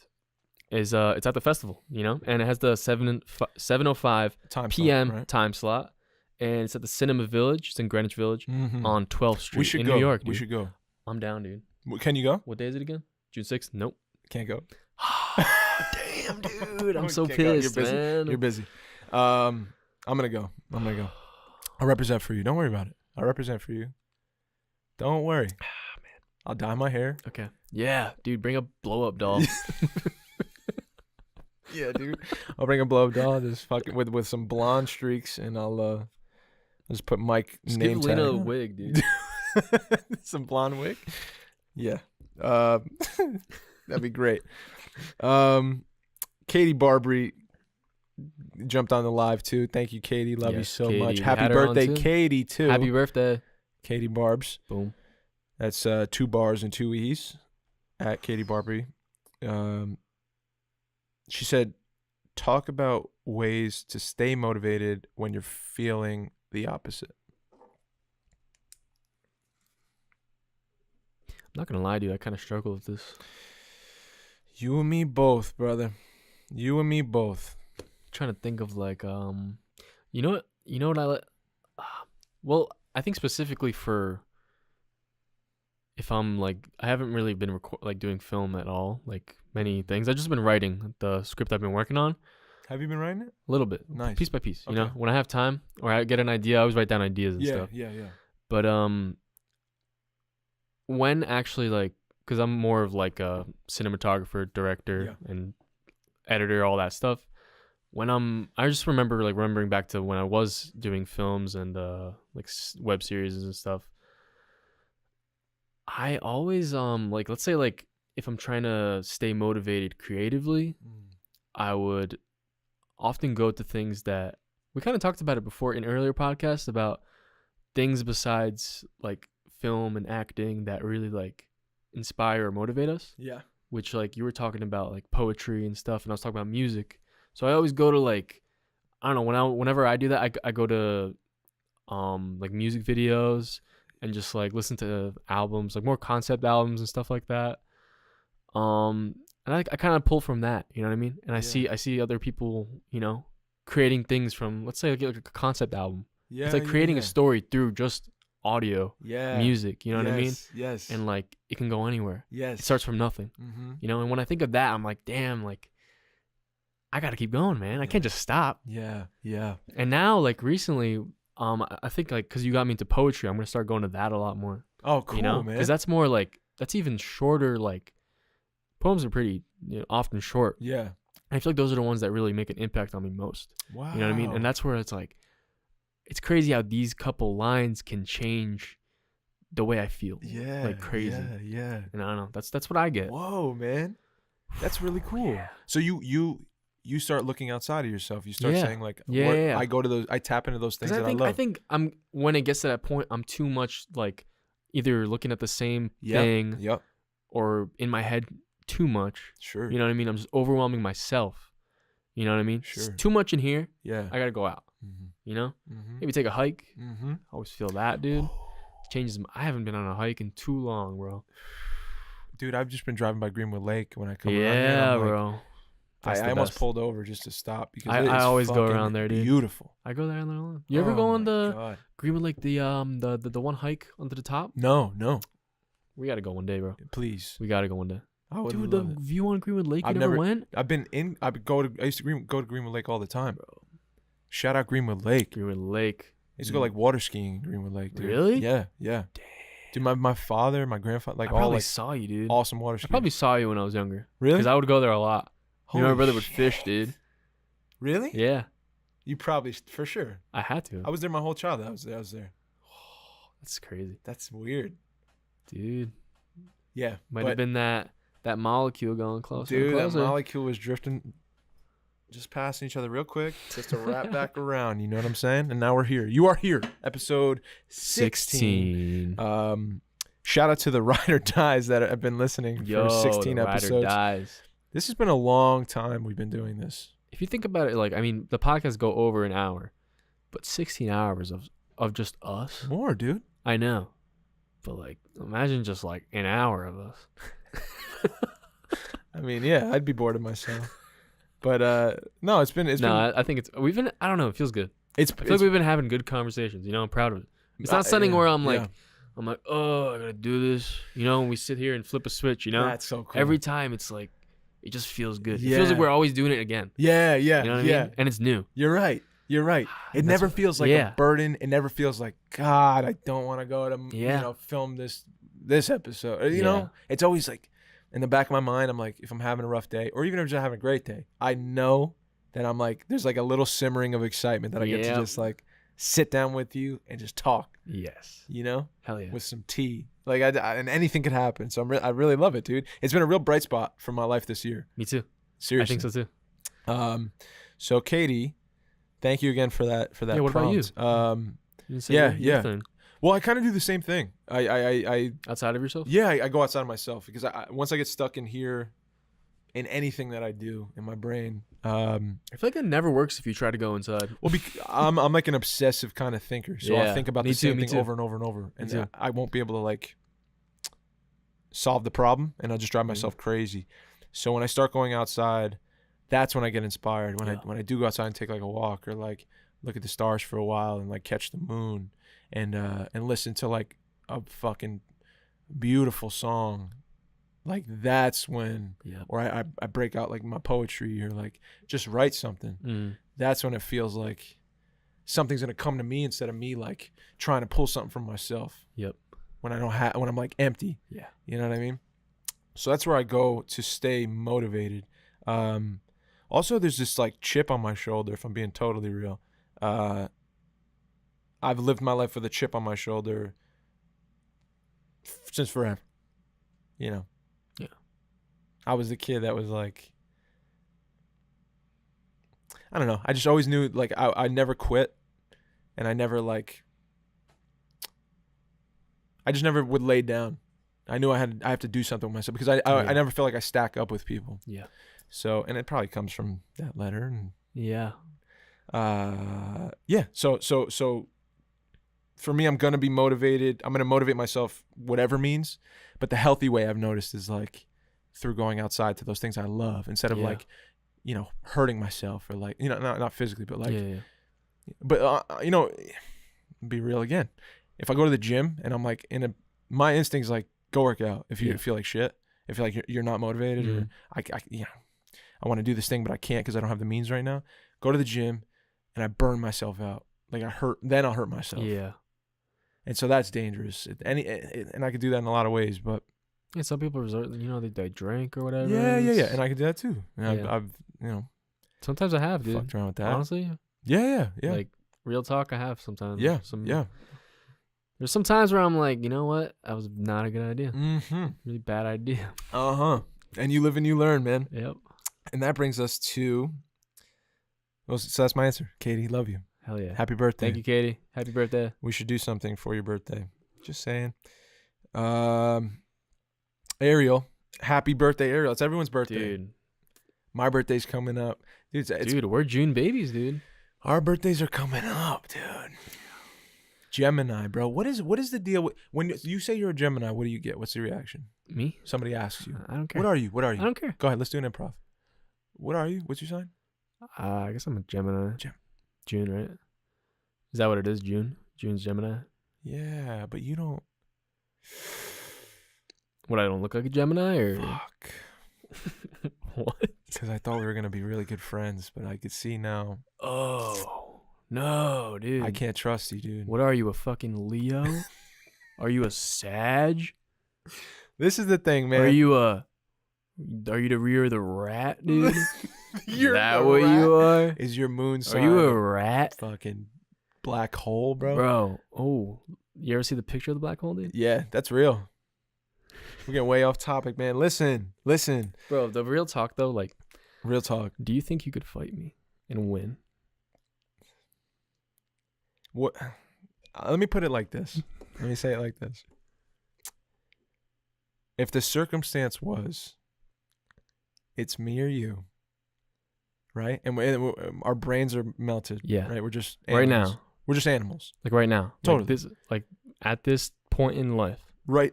is it's at the festival, and it has the 7:05 p.m. time slot, and it's at the Cinema Village. It's in Greenwich Village on 12th Street in New York. Dude. We should go. I'm down, dude. Can you go? What day is it again? June 6th? Nope. Can't go. Damn, dude. I'm so pissed, man. You're busy. I'm gonna go. I'll represent for you. Don't worry about it. I'll represent for you. Don't worry. Man. I'll dye my hair. Okay. Yeah, dude. Bring a blow-up doll. Yeah, dude. I'll bring a blow-up doll, just fucking with some blonde streaks, and I'll just put Mike just name give tag. Lena a wig, dude. Some blonde wig. Yeah. That'd be great. Katie Barbary jumped on the live too. Thank you, Katie. Love you so Katie. much. Happy birthday, Katie, too. Happy birthday. Katie Barbs. Boom. That's 2 bars and 2 E's at Katie Barbary. She said, talk about ways to stay motivated when you're feeling the opposite. I'm not going to lie, dude. I kind of struggle with this. You and me both, brother. You and me both. I'm trying to think of like, you know what I let, well, I think specifically for, if I'm like, I haven't really been doing film at all, like many things. I've just been writing the script I've been working on. Have you been writing it? A little bit. Nice. Piece by piece, Okay. When I have time or I get an idea, I always write down ideas and stuff. Yeah. But, when actually like, cause I'm more of like a cinematographer, director and editor, all that stuff. I just remembering back to when I was doing films and, like web series and stuff. I always like, let's say like if I'm trying to stay motivated creatively, I would often go to things that we kind of talked about it before in earlier podcasts about things besides like film and acting that really like inspire or motivate us. Yeah. Which like you were talking about like poetry and stuff, and I was talking about music. So I always go to like, I don't know, whenever I do that, I go to like music videos and just like listen to albums, like more concept albums and stuff like that. And I kind of pull from that, you know what I mean? And I see other people, creating things from, let's say like a concept album. Yeah. It's like creating a story through just audio, music, you know what I mean? Yes. And like it can go anywhere. Yes. It starts from nothing. And when I think of that, I'm like, damn, like I gotta keep going, man. I can't just stop. Yeah. And now, like recently, I think like because you got me into poetry, I'm gonna start going to that a lot more. Oh, cool, man. Because that's more like that's even shorter. Like poems are pretty often short. Yeah. And I feel like those are the ones that really make an impact on me most. Wow. You know what I mean? And that's where it's like, it's crazy how these couple lines can change the way I feel. Yeah. Like crazy. Yeah. And I don't know. That's what I get. Whoa, man. That's really cool. Yeah. So you start looking outside of yourself. You start saying like, I go to those, I tap into those things that I love. I think when it gets to that point, I'm too much like either looking at the same thing or in my head too much. Sure. You know what I mean? I'm just overwhelming myself. You know what I mean? Sure. It's too much in here. Yeah. I got to go out. Maybe take a hike. I always feel that, dude. Changes. I haven't been on a hike in too long, bro. Dude, I've just been driving by Greenwood Lake when I come around here. Yeah, bro. I almost pulled over just to stop because I always go around there, dude. Beautiful. I go there a lot. You ever go on the Greenwood Lake, the one hike onto the top? No. We gotta go one day, bro. Please. We gotta go one day. Dude, the view on Greenwood Lake. You never went? I used to go to Greenwood Lake all the time, bro. Shout out Greenwood Lake. Greenwood Lake. I used to go like water skiing in Greenwood Lake, dude. Really? Yeah. Damn. Dude, my father, my grandfather, like all like saw you, dude. Awesome water skiing. I probably saw you when I was younger. Really? Because I would go there a lot. My brother would fish, dude. Really? Yeah. You probably, for sure. I had to. I was there my whole childhood. I was there. That's crazy. That's weird. Dude. Yeah. Might have been that molecule going closer. Dude, that molecule was drifting, just passing each other real quick, just to wrap back around. You know what I'm saying? And now we're here. You are here. Episode 16. Shout out to the Ride or Dies that have been listening for 16 episodes. Ride or Dies. This has been a long time we've been doing this. If you think about it, like, I mean, the podcasts go over an hour, but 16 hours of just us. More, dude. I know. But, like, imagine just, like, an hour of us. I mean, yeah, I'd be bored of myself. But no, it's been. I think we've been. I don't know. It feels good. I feel like we've been having good conversations. I'm proud of it. It's not something where I'm like, oh, I gotta do this. And we sit here and flip a switch. That's so cool. Every time it's like, it just feels good. Yeah. It feels like we're always doing it again. Yeah. You know what I mean? And it's new. You're right. It never feels like a burden. It never feels like, God, I don't want to go to film this episode. You know, it's always like in the back of my mind, I'm like, if I'm having a rough day, or even if I'm just having a great day, I know that I'm like, there's like a little simmering of excitement that I get to just like sit down with you and just talk. Yes. Hell yeah. With some tea. Like and anything could happen. So I really love it, dude. It's been a real bright spot for my life this year. Me too. Seriously. I think so too. So Katie, thank you again for that. Yeah. What prompt. about you? You didn't say your thing. Well, I kind of do the same thing. I outside of yourself. Yeah, I go outside of myself because once I get stuck in here, in anything that I do in my brain, I feel like it never works if you try to go inside. Well, I'm like an obsessive kind of thinker, so I'll think about the same thing over and over and over, and I won't be able to like solve the problem, and I'll just drive myself crazy. So when I start going outside, that's when I get inspired. When I do go outside and take like a walk or like look at the stars for a while and like catch the moon and listen to like a fucking beautiful song. Like that's when, or I break out like my poetry or like just write something. That's when it feels like something's gonna come to me instead of me like trying to pull something from myself. Yep. When I don't have, when I'm like empty. Yeah. You know what I mean? So that's where I go to stay motivated. Also, there's this like chip on my shoulder. If I'm being totally real, I've lived my life with a chip on my shoulder since forever. Yeah. I was the kid that was like, I don't know. I just always knew like I never quit, and I never like. I just never would lay down. I knew I have to do something with myself because I never feel like I stack up with people. Yeah. So, and it probably comes from that letter and yeah. So for me, I'm gonna be motivated. I'm gonna motivate myself, whatever means. But the healthy way I've noticed is like through going outside to those things I love instead of like, hurting myself or like, not physically, but like, but be real again. If I go to the gym and I'm like my instinct's like go work out if you feel like shit, if you're like you're not motivated or I want to do this thing but I can't because I don't have the means right now. Go to the gym and I burn myself out. Like then I'll hurt myself. Yeah. And so that's dangerous. And I could do that in a lot of ways, but some people resort, they drink or whatever. Yeah. And I could do that too. And I've sometimes I have, dude. Fucked around with that. Honestly. Yeah. Like real talk, I have sometimes. Yeah. There's some times where I'm like, you know what? That was not a good idea. Mm-hmm. Really bad idea. And you live and you learn, man. Yep. And that brings us to. So that's my answer. Katie, love you. Hell yeah. Happy birthday. Thank you, Katie. Happy birthday. We should do something for your birthday. Just saying. Ariel. Happy birthday, Ariel. It's everyone's birthday. Dude. My birthday's coming up. Dude, we're June babies, dude. Our birthdays are coming up, dude. Gemini, bro. What is the deal with when you say you're a Gemini? What do you get? What's the reaction? Me? Somebody asks you. I don't care. What are you? I don't care. Go ahead. Let's do an improv. What are you? What's your sign? I guess I'm a Gemini. June, right? Is that what it is? June? June's Gemini? Yeah, but you don't. What, I don't look like a Gemini or? Fuck. What? Because I thought we were going to be really good friends, but I could see now. Oh, no, dude. I can't trust you, dude. What are you, a fucking Leo? Are you a Sag? This is the thing, man. Are you the rear of the rat, dude? Is that what you are? Is your moon sign? Are you a rat? Fucking black hole, bro? Bro, oh. You ever see the picture of the black hole, dude? Yeah, that's real. We're getting way off topic, man. Listen. Bro, the real talk, though, like. Real talk. Do you think you could fight me and win? What? Let me put it like this. Let me say it like this. If the circumstance was, it's me or you, right? And our brains are melted. Yeah. Right? We're just animals. Right now. We're just animals. Like right now. Totally. Like at this point in life. Right.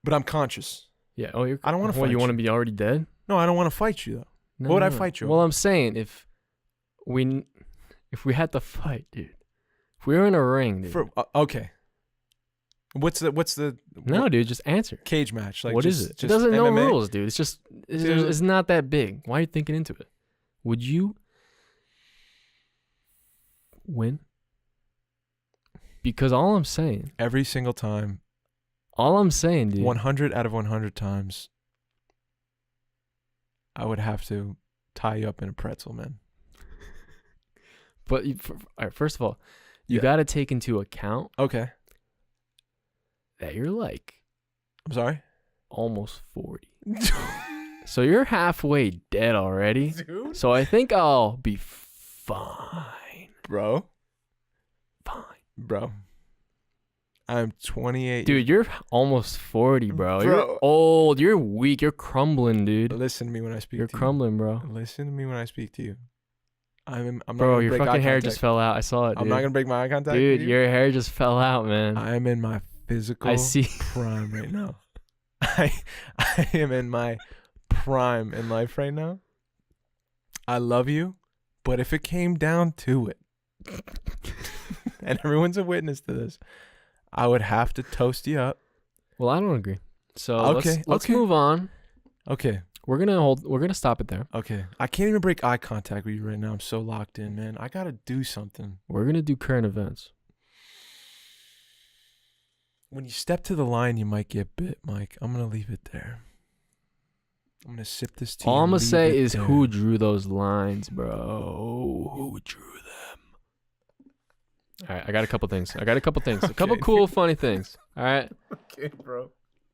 But I'm conscious. Yeah. Oh, I don't want to fight you. Want to be already dead? No, I don't want to fight you though. No, What would I no. fight you Well, over? I'm saying if we had to fight, dude. If we were in a ring, dude. Okay. What's the No, dude, just answer. cage match? Like What just, is it? Just It doesn't know MMA? rules, dude. It's not that big. Why are you thinking into it? Would you win? Because all I'm saying, Every single time, dude. 100 out of 100 times, I would have to tie you up in a pretzel, man. But all right, first of all, you Yeah. got to take into account Okay. that you're like I'm sorry? almost 40. So you're halfway dead already. Dude. So I think I'll be fine. Bro. Fine. Bro. I'm 28. Dude, you're almost 40, bro. Bro. You're old. You're weak. You're crumbling, dude. Listen to me when I speak You're to crumbling, bro. you. Listen to me when I speak to you. I'm not Bro, gonna your break eye fucking hair contact. just fell out. I saw it, dude. I'm not gonna break my eye contact. Dude, with you. your hair just fell out, man. I am in my physical I see. prime right now. I am in my prime in life right now. I love you, but if it came down to it, and everyone's a witness to this, I would have to toast you up. Well, I don't agree. So Okay, let's okay. move on. Okay. We're gonna stop it there. Okay. I can't even break eye contact with you right now. I'm so locked in, man. I gotta do something. We're gonna do current events. When you step to the line, you might get bit, Mike. I'm gonna leave it there. I'm gonna sip this tea. All I'm and gonna leave say it is there. who drew those lines, bro? Who drew them? All right, I got a couple things. A couple Okay. cool, funny things. All right, Okay, bro.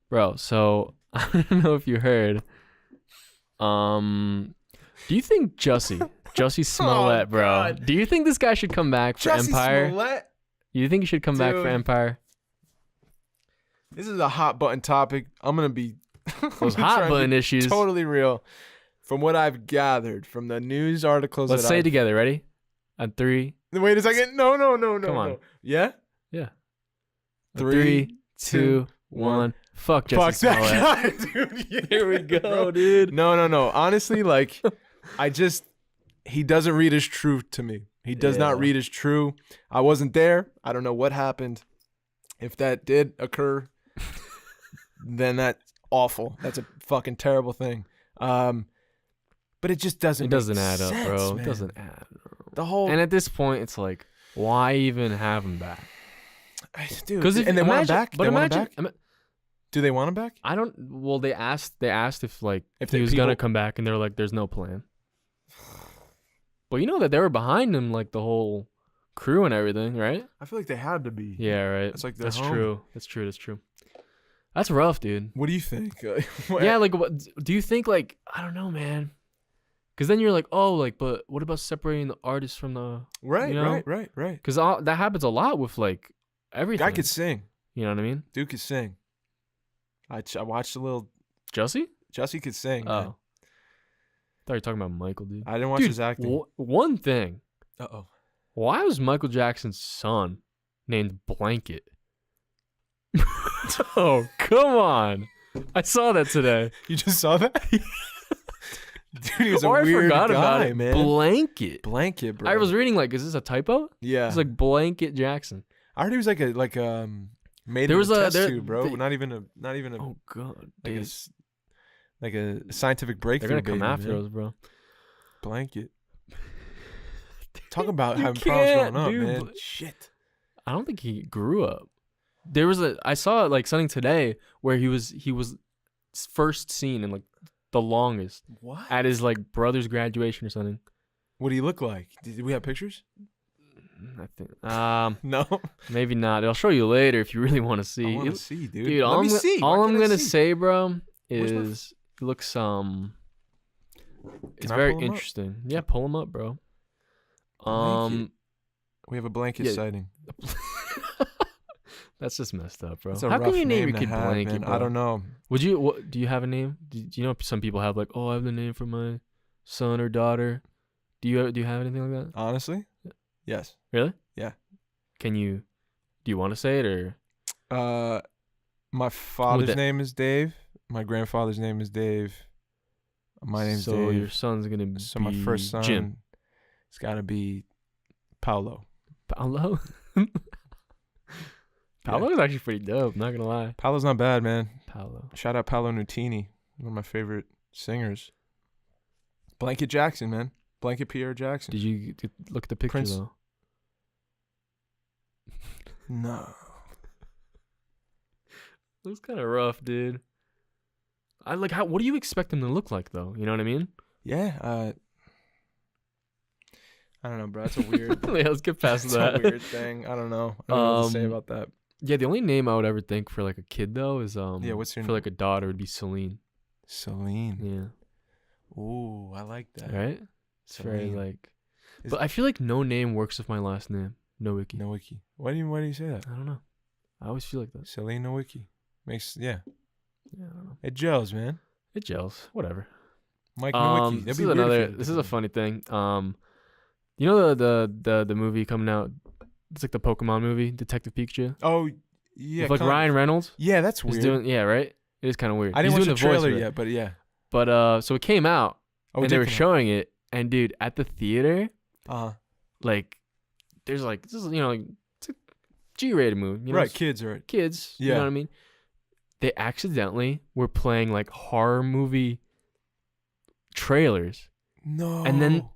bro. So I don't know if you heard. Do you think Jussie Smollett, bro? God. Do you think this guy should come back for Jussie Empire? Smollett? You think he should come back for Dude. Empire? This is a hot button topic. I'm gonna be Those I'm hot trying to button be issues. Totally real. From what I've gathered from the news articles. Let's say it together. Ready? On 3. Wait a second. No. Come on. No. Yeah. Yeah. On 3, 2, 1. Fuck Jussie Fuck Smollett. that guy, dude. Yeah, Here we go, bro. dude. No. Honestly, like, he doesn't read as true to me. He does not Yeah. read as true. I wasn't there. I don't know what happened. If that did occur, then that's awful. That's a fucking terrible thing. But it just doesn't. It doesn't make add up, sense, bro. man. It doesn't add up. The whole And at this point, it's like, why even have him back? dude. Because And they want him back. But They want him imagine, back? Do they want him back? I don't. Well, they asked if like If he they- was people- gonna come back, and they're like, "There's no plan." But you know that they were behind him, like the whole crew and everything, right? I feel like they had to be. Yeah, right. It's like their that's home. true. That's true. That's true. That's rough, dude. What do you think? Yeah, like, what do you think? Like, I don't know, man. Because then you're like, oh, like, but what about separating the artist from the? Right, you know? right. Because that happens a lot with like everything. Guy could sing. You know what I mean? Dude could sing. I watched a little. Jussie? Jussie could sing. Oh. man. I thought you were talking about Michael, dude. I didn't watch Dude, his acting. One thing. Uh-oh. Why was Michael Jackson's son named Blanket? Oh, come on. I saw that today. You just saw that? Dude, he was a Or I weird forgot guy, about it. man. Blanket. Blanket, bro. I was reading like, is this a typo? Yeah. It's like Blanket Jackson. I heard he was like made There in was a a- test there- tube, bro. they- Not even a Oh god, like, dude. like a scientific They're breakthrough. gonna come baby, after man. us, bro. Blanket. Talk about You having problems can't, growing up, dude, man. but- Shit. I don't think he grew up. I saw like something today where he was first seen in like the longest What? at his like brother's graduation or something. What do you look like? Did we have pictures? I think No. maybe not. I'll show you later if you really want to see. I want to It- see, dude. Dude, Let me see. all Why I'm can't I gonna see? say, bro, Where's my- is it looks it's Can I very pull 'em up? interesting. Yeah, pull him up, bro. Blanket. We have a blanket yeah. sighting. That's just messed up, bro. That's a How rough can you name your to kid have, Blanket, man. bro? I don't know. Would you? Do you have a name? Do you know some people have like, oh, I have the name for my son or daughter. Do you have anything like that? Honestly? Yes. Really? Yeah. Do you want to say it or? My father's that- name is Dave. My grandfather's name is Dave. My name's so Dave. So your son's gonna be my first son. Jim. It's gotta be Paolo. Paolo. Paolo is actually pretty dope. Not gonna lie. Paolo's not bad, man. Paolo. Shout out Paolo Nutini, one of my favorite singers. Blanket Jackson, man. Blanket Pierre Jackson. Did you look at the picture Prince. though? No. Looks kind of rough, dude. I like how. What do you expect him to look like, though? You know what I mean? Yeah. I don't know, bro. That's a weird. Yeah, let's get past that. It's a weird thing. I don't know. I don't know what to say about that. Yeah, the only name I would ever think for like a kid though is Yeah, what's your for name? like a daughter would be Celine. Celine. Yeah. Ooh, I like that. Right? It's very Celine. like. But I feel like no name works with my last name. Nowicki. Nowicki. Why do you say that? I don't know. I always feel like that. Celine Nowicki. Makes Yeah, I don't know. it gels, man. It gels. Whatever. Mike Nowicki. This is another. This is a funny thing. You know the movie coming out? It's like the Pokemon movie, Detective Pikachu. Oh, yeah. With like Ryan Reynolds. Yeah, that's weird. Yeah, right. It is kind of weird. I didn't He's watch the doing trailer voice yet, but yeah. But so it came out, Oh, and they were showing it, and dude, at the theater, like, there's like this is like it's a G-rated movie, you know? Right? Kids, right? Kids, Yeah. you know what I mean? They accidentally were playing like horror movie trailers, No. and then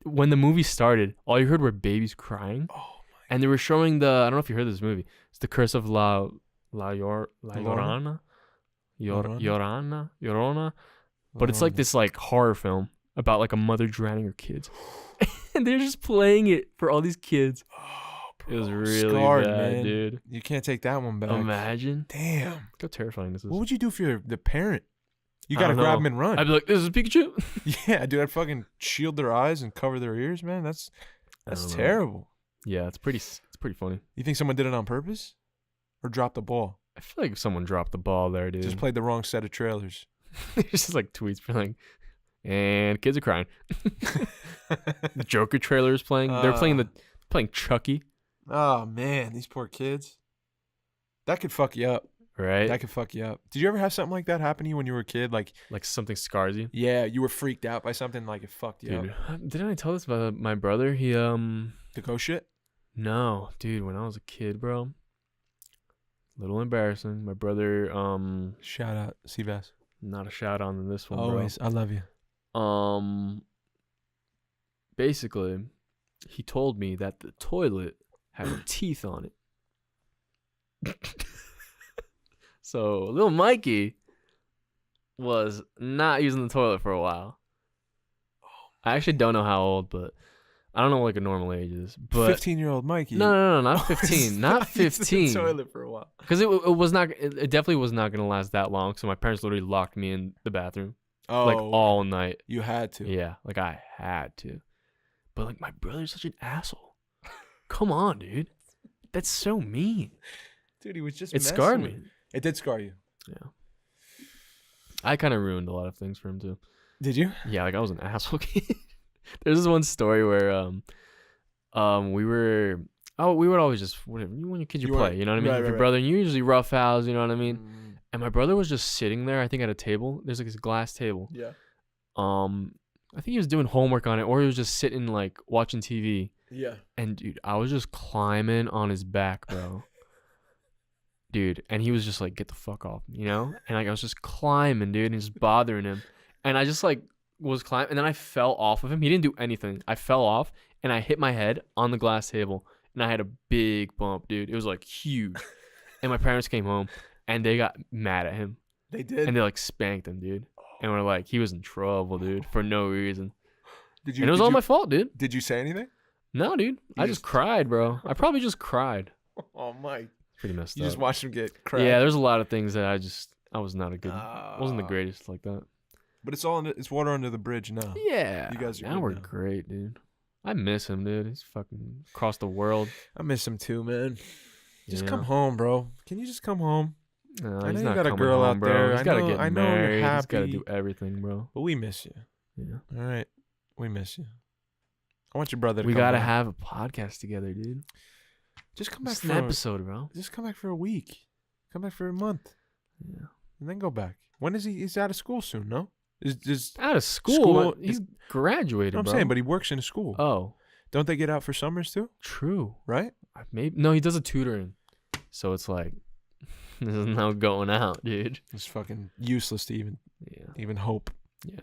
when the movie started, all you heard were babies crying. Oh my. And they were showing I don't know if you heard this movie. It's the Curse of La Llorona. Llorona. But it's like this like horror film about like a mother drowning her kids. And they're just playing it for all these kids. Oh, bro. It was really Scarred, bad, man. dude. You can't take that one back. Imagine. Damn. Look how terrifying this is. What would you do for the parent? You I gotta don't grab know. them and run. I'd be like, this is Pikachu. Yeah, dude. I'd fucking shield their eyes and cover their ears, man. That's I don't know. terrible. Yeah, it's pretty funny. You think someone did it on purpose, or dropped the ball? I feel like someone dropped the ball there, dude. Just played the wrong set of trailers. It's just like tweets for like, and kids are crying. The Joker trailer is playing. They're playing Chucky. Oh man, these poor kids. That could fuck you up. Right? That could fuck you up. Did you ever have something like that happen to you when you were a kid? Like something scars you. Yeah, you were freaked out by something, like it fucked you up. Didn't I tell this about my brother? He The ghost shit? No, dude. When I was a kid, bro. Little embarrassing. My brother. Shout out, Seabass. Not a shout out on this one, Always, bro. I love you. Basically, he told me that the toilet had teeth on it. So little Mikey was not using the toilet for a while. I actually don't know how old, but I don't know what like a normal age is. But 15-year-old Mikey. No, not 15, not 15. The toilet for a while. Because it was not. It definitely was not gonna last that long. So my parents literally locked me in the bathroom, like all night. You had to. Yeah, like I had to. But like my brother's such an asshole. Come on, dude. That's so mean. Dude, he was just. It scarred me. It did scar you. Yeah. I kind of ruined a lot of things for him too. Did you? Yeah, like I was an asshole kid. There's this one story where we would always just whatever when you're kids you play, you know what I mean? With your brother, and you usually roughhouse, you know what I mean? And my brother was just sitting there, I think at a table. There's like this glass table. Yeah. I think he was doing homework on it, or he was just sitting like watching TV. Yeah. And dude, I was just climbing on his back, bro. Dude, and he was just like, get the fuck off, you know? And like I was just climbing, dude, and just bothering him. And I just like was climbing, and then I fell off of him. He didn't do anything. I fell off, and I hit my head on the glass table, and I had a big bump, dude. It was like huge. And my parents came home, and they got mad at him. They did? And they like spanked him, dude. And we're like, he was in trouble, dude, for no reason. And it was all my fault, dude. Did you say anything? No, dude. I just cried, bro. I probably just cried. Oh, Mike. Pretty messed up. You just watched him get cracked. Yeah, there's a lot of things that I was not a good, wasn't the greatest like that. But it's water under the bridge now. Yeah. You guys are now we're great, dude. I miss him, dude. He's fucking across the world. I miss him too, man. Just Yeah. come home, bro. Can you just come home? No, I know he's you not got a coming girl home, out bro. there. He's got to get I know you're married. He's got to happy. do everything, bro. But we miss you. Yeah. All right. We miss you. I want your brother to We come got to back. have a podcast together, dude. Just come back Just for an episode, bro. Just come back for a week. Come back for a month. Yeah. And then go back. When is he? He's out of school soon, no? Is out of school? He's graduated, I'm bro. saying, but he works in a school. Oh. Don't they get out for summers too? True. Right? Maybe. No, he does a tutoring. So it's like, there's no going out, dude. It's fucking useless to even hope. Yeah.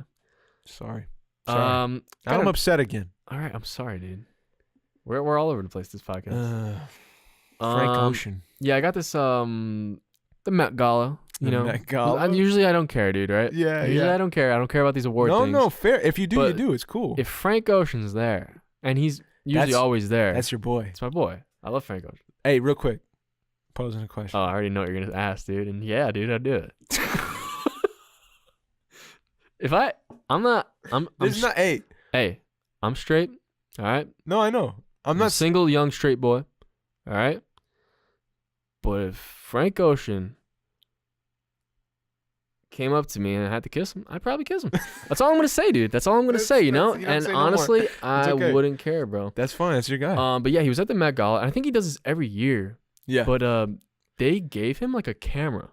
Sorry. I'm upset again. All right, I'm sorry, dude. We're all over the place this podcast. Frank Ocean. Yeah, I got this the Met Gala. You know, Met Gala? Usually I don't care, dude. Right? Yeah. Usually I don't care. I don't care about these award things. No, fair. If you do, But you do. It's cool. If Frank Ocean's there, and he's usually always there, that's your boy. It's my boy. I love Frank Ocean. Hey, real quick, posing a question. Oh, I already know what you're gonna ask, dude. And yeah, dude, I'd do it. Hey, I'm straight. All right. No, I know. I'm not single, young, straight boy. All right. But if Frank Ocean came up to me and I had to kiss him, I'd probably kiss him. That's all I'm gonna say, dude. That's all I'm gonna say. You know. And honestly, I wouldn't care, bro. That's fine. That's your guy. But yeah, he was at the Met Gala, and I think he does this every year. Yeah. But they gave him like a camera.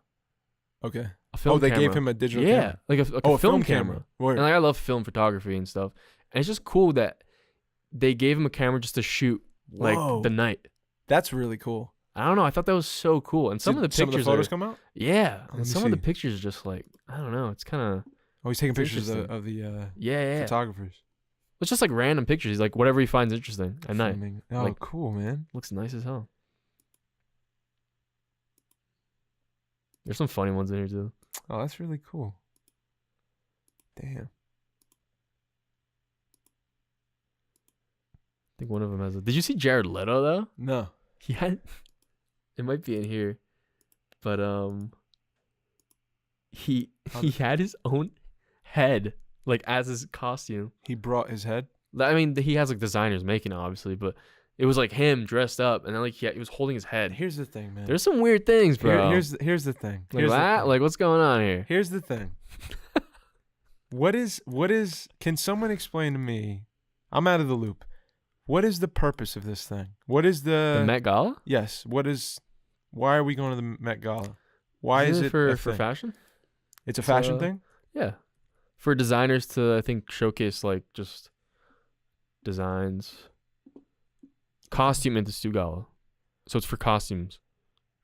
Okay. A film camera. Gave him a digital camera. Like a film camera. And like I love film photography and stuff. And it's just cool that they gave him a camera just to shoot like the night. That's really cool. I don't know. I thought that was so cool. And some of the photos come out? Yeah. And some of the pictures are just like, I don't know. It's kind of. Oh, he's taking pictures of the photographers. It's just like random pictures. He's like whatever he finds interesting at night. Oh, like, cool, man. Looks nice as hell. There's some funny ones in here too. Oh, that's really cool. Damn. I think one of them has a. Did you see Jared Leto though? No. He had. It might be in here, but he had his own head like as his costume. He brought his head. I mean, he has like designers making it, obviously, but it was like him dressed up, and then like he was holding his head. Here's the thing, man. There's some weird things, bro. Here's the thing. Like that? Like what's going on here? Here's the thing. What is? Can someone explain to me? I'm out of the loop. What is the purpose of this thing? What is the Met Gala? Yes. Why are we going to the Met Gala? Why is it for fashion? It's a fashion thing? Yeah. For designers to, I think, showcase like just designs. Costume Institute Gala. So it's for costumes.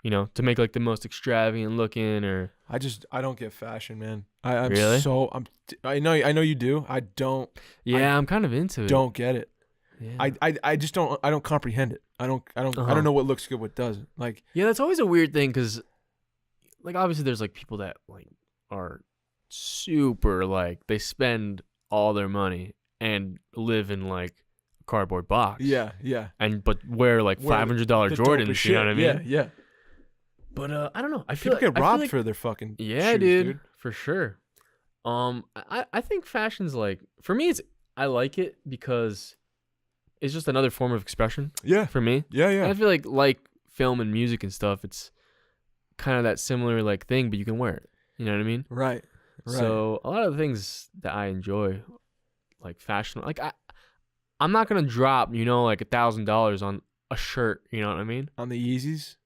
You know, to make like the most extravagant looking or I don't get fashion, man. I'm really? I know you do. I don't. Yeah, I'm kind of into it. Don't get it. Yeah. I just don't comprehend it. I don't know what looks good, what doesn't. Like, yeah, that's always a weird thing because, like, obviously there's like people that like are super like they spend all their money and live in like a cardboard box. Yeah. But wear like $500 Jordans. You know what I mean? Yeah. But I don't know. I feel people get robbed for their fucking shoes, dude. For sure. I think fashion's like for me I like it because it's just another form of expression. Yeah. For me. Yeah. And I feel like film and music and stuff, it's kind of that similar like thing, but you can wear it. You know what I mean? Right. So a lot of the things that I enjoy, like fashion, like I'm not gonna drop, like $1,000 on a shirt. You know what I mean? On the Yeezys.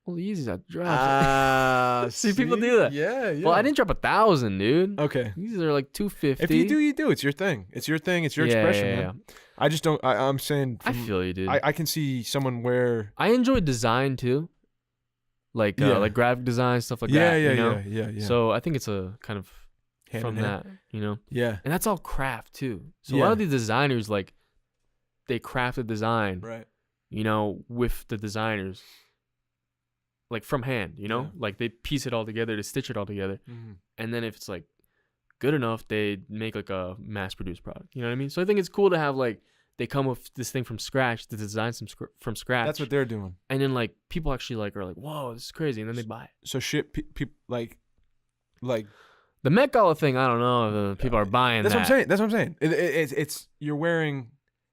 Well, the Yeezys I dropped. See, people do that. Yeah. Well, I didn't drop 1,000, dude. Okay. These are like $250. If you do, you do. It's your thing. It's your thing. It's your expression, man. Yeah. I just don't. I'm saying. I feel you, dude. I can see someone wear. I enjoy design too. Like graphic design stuff like that. Yeah. So I think it's a kind of hand from that, Yeah. And that's all craft too. So a lot of these designers like they craft a design, right? With the designers. Like from hand, like they piece it all together, to stitch it all together. Mm-hmm. And then if it's like good enough, they make like a mass produced product. You know what I mean? So I think it's cool to have like, they come with this thing from scratch, to design from scratch. That's what they're doing. And then like people actually like are like, whoa, this is crazy. And then they buy it. So shit, people like the Met Gala thing, I don't know if people are buying That's that. That's what I'm saying. It's you're wearing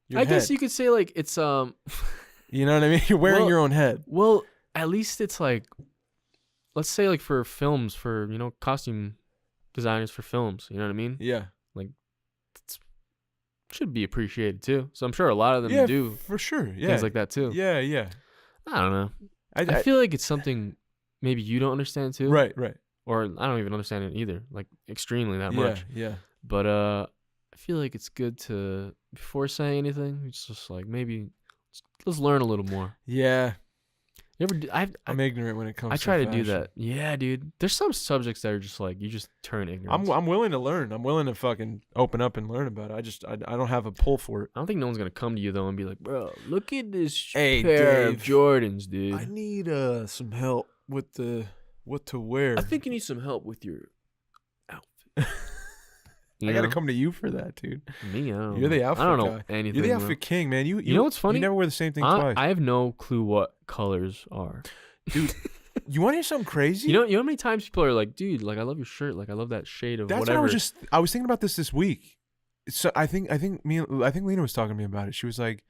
your I head. guess you could say like it's you know what I mean? You're wearing your own head. Well, at least it's like, let's say like for films, for, costume designers for films, you know what I mean? Yeah. Like, it should be appreciated too. So I'm sure a lot of them do. For sure. Yeah. Things like that too. Yeah. I don't know. I feel like it's something maybe you don't understand too. Right. or I don't even understand it either, like extremely that much. Yeah. But I feel like it's good to, before saying anything, it's just like maybe let's learn a little more. Yeah. You ever do, I'm ignorant when it comes. I try to to do fashion. that. Yeah, dude. There's some subjects that are just like you just turn ignorant. I'm willing to learn. I'm willing to fucking open up and learn about it. I don't have a pull for it. I don't think no one's gonna come to you though and be like, bro, look at this Hey, pair Dave, of Jordans, dude. I need some help with what to wear. I think you need some help with your outfit. I gotta come to you for that, dude. Me, I don't You're the know. outfit I don't know guy. anything. You're the outfit king, man. You know what's funny? You never wear the same thing twice. I have no clue what colors are. Dude, you want to hear something crazy? You know how many times people are like, dude, like I love your shirt, like I love that shade of That's whatever. what I was thinking about this week. So I think Lena was talking to me about it. She's like,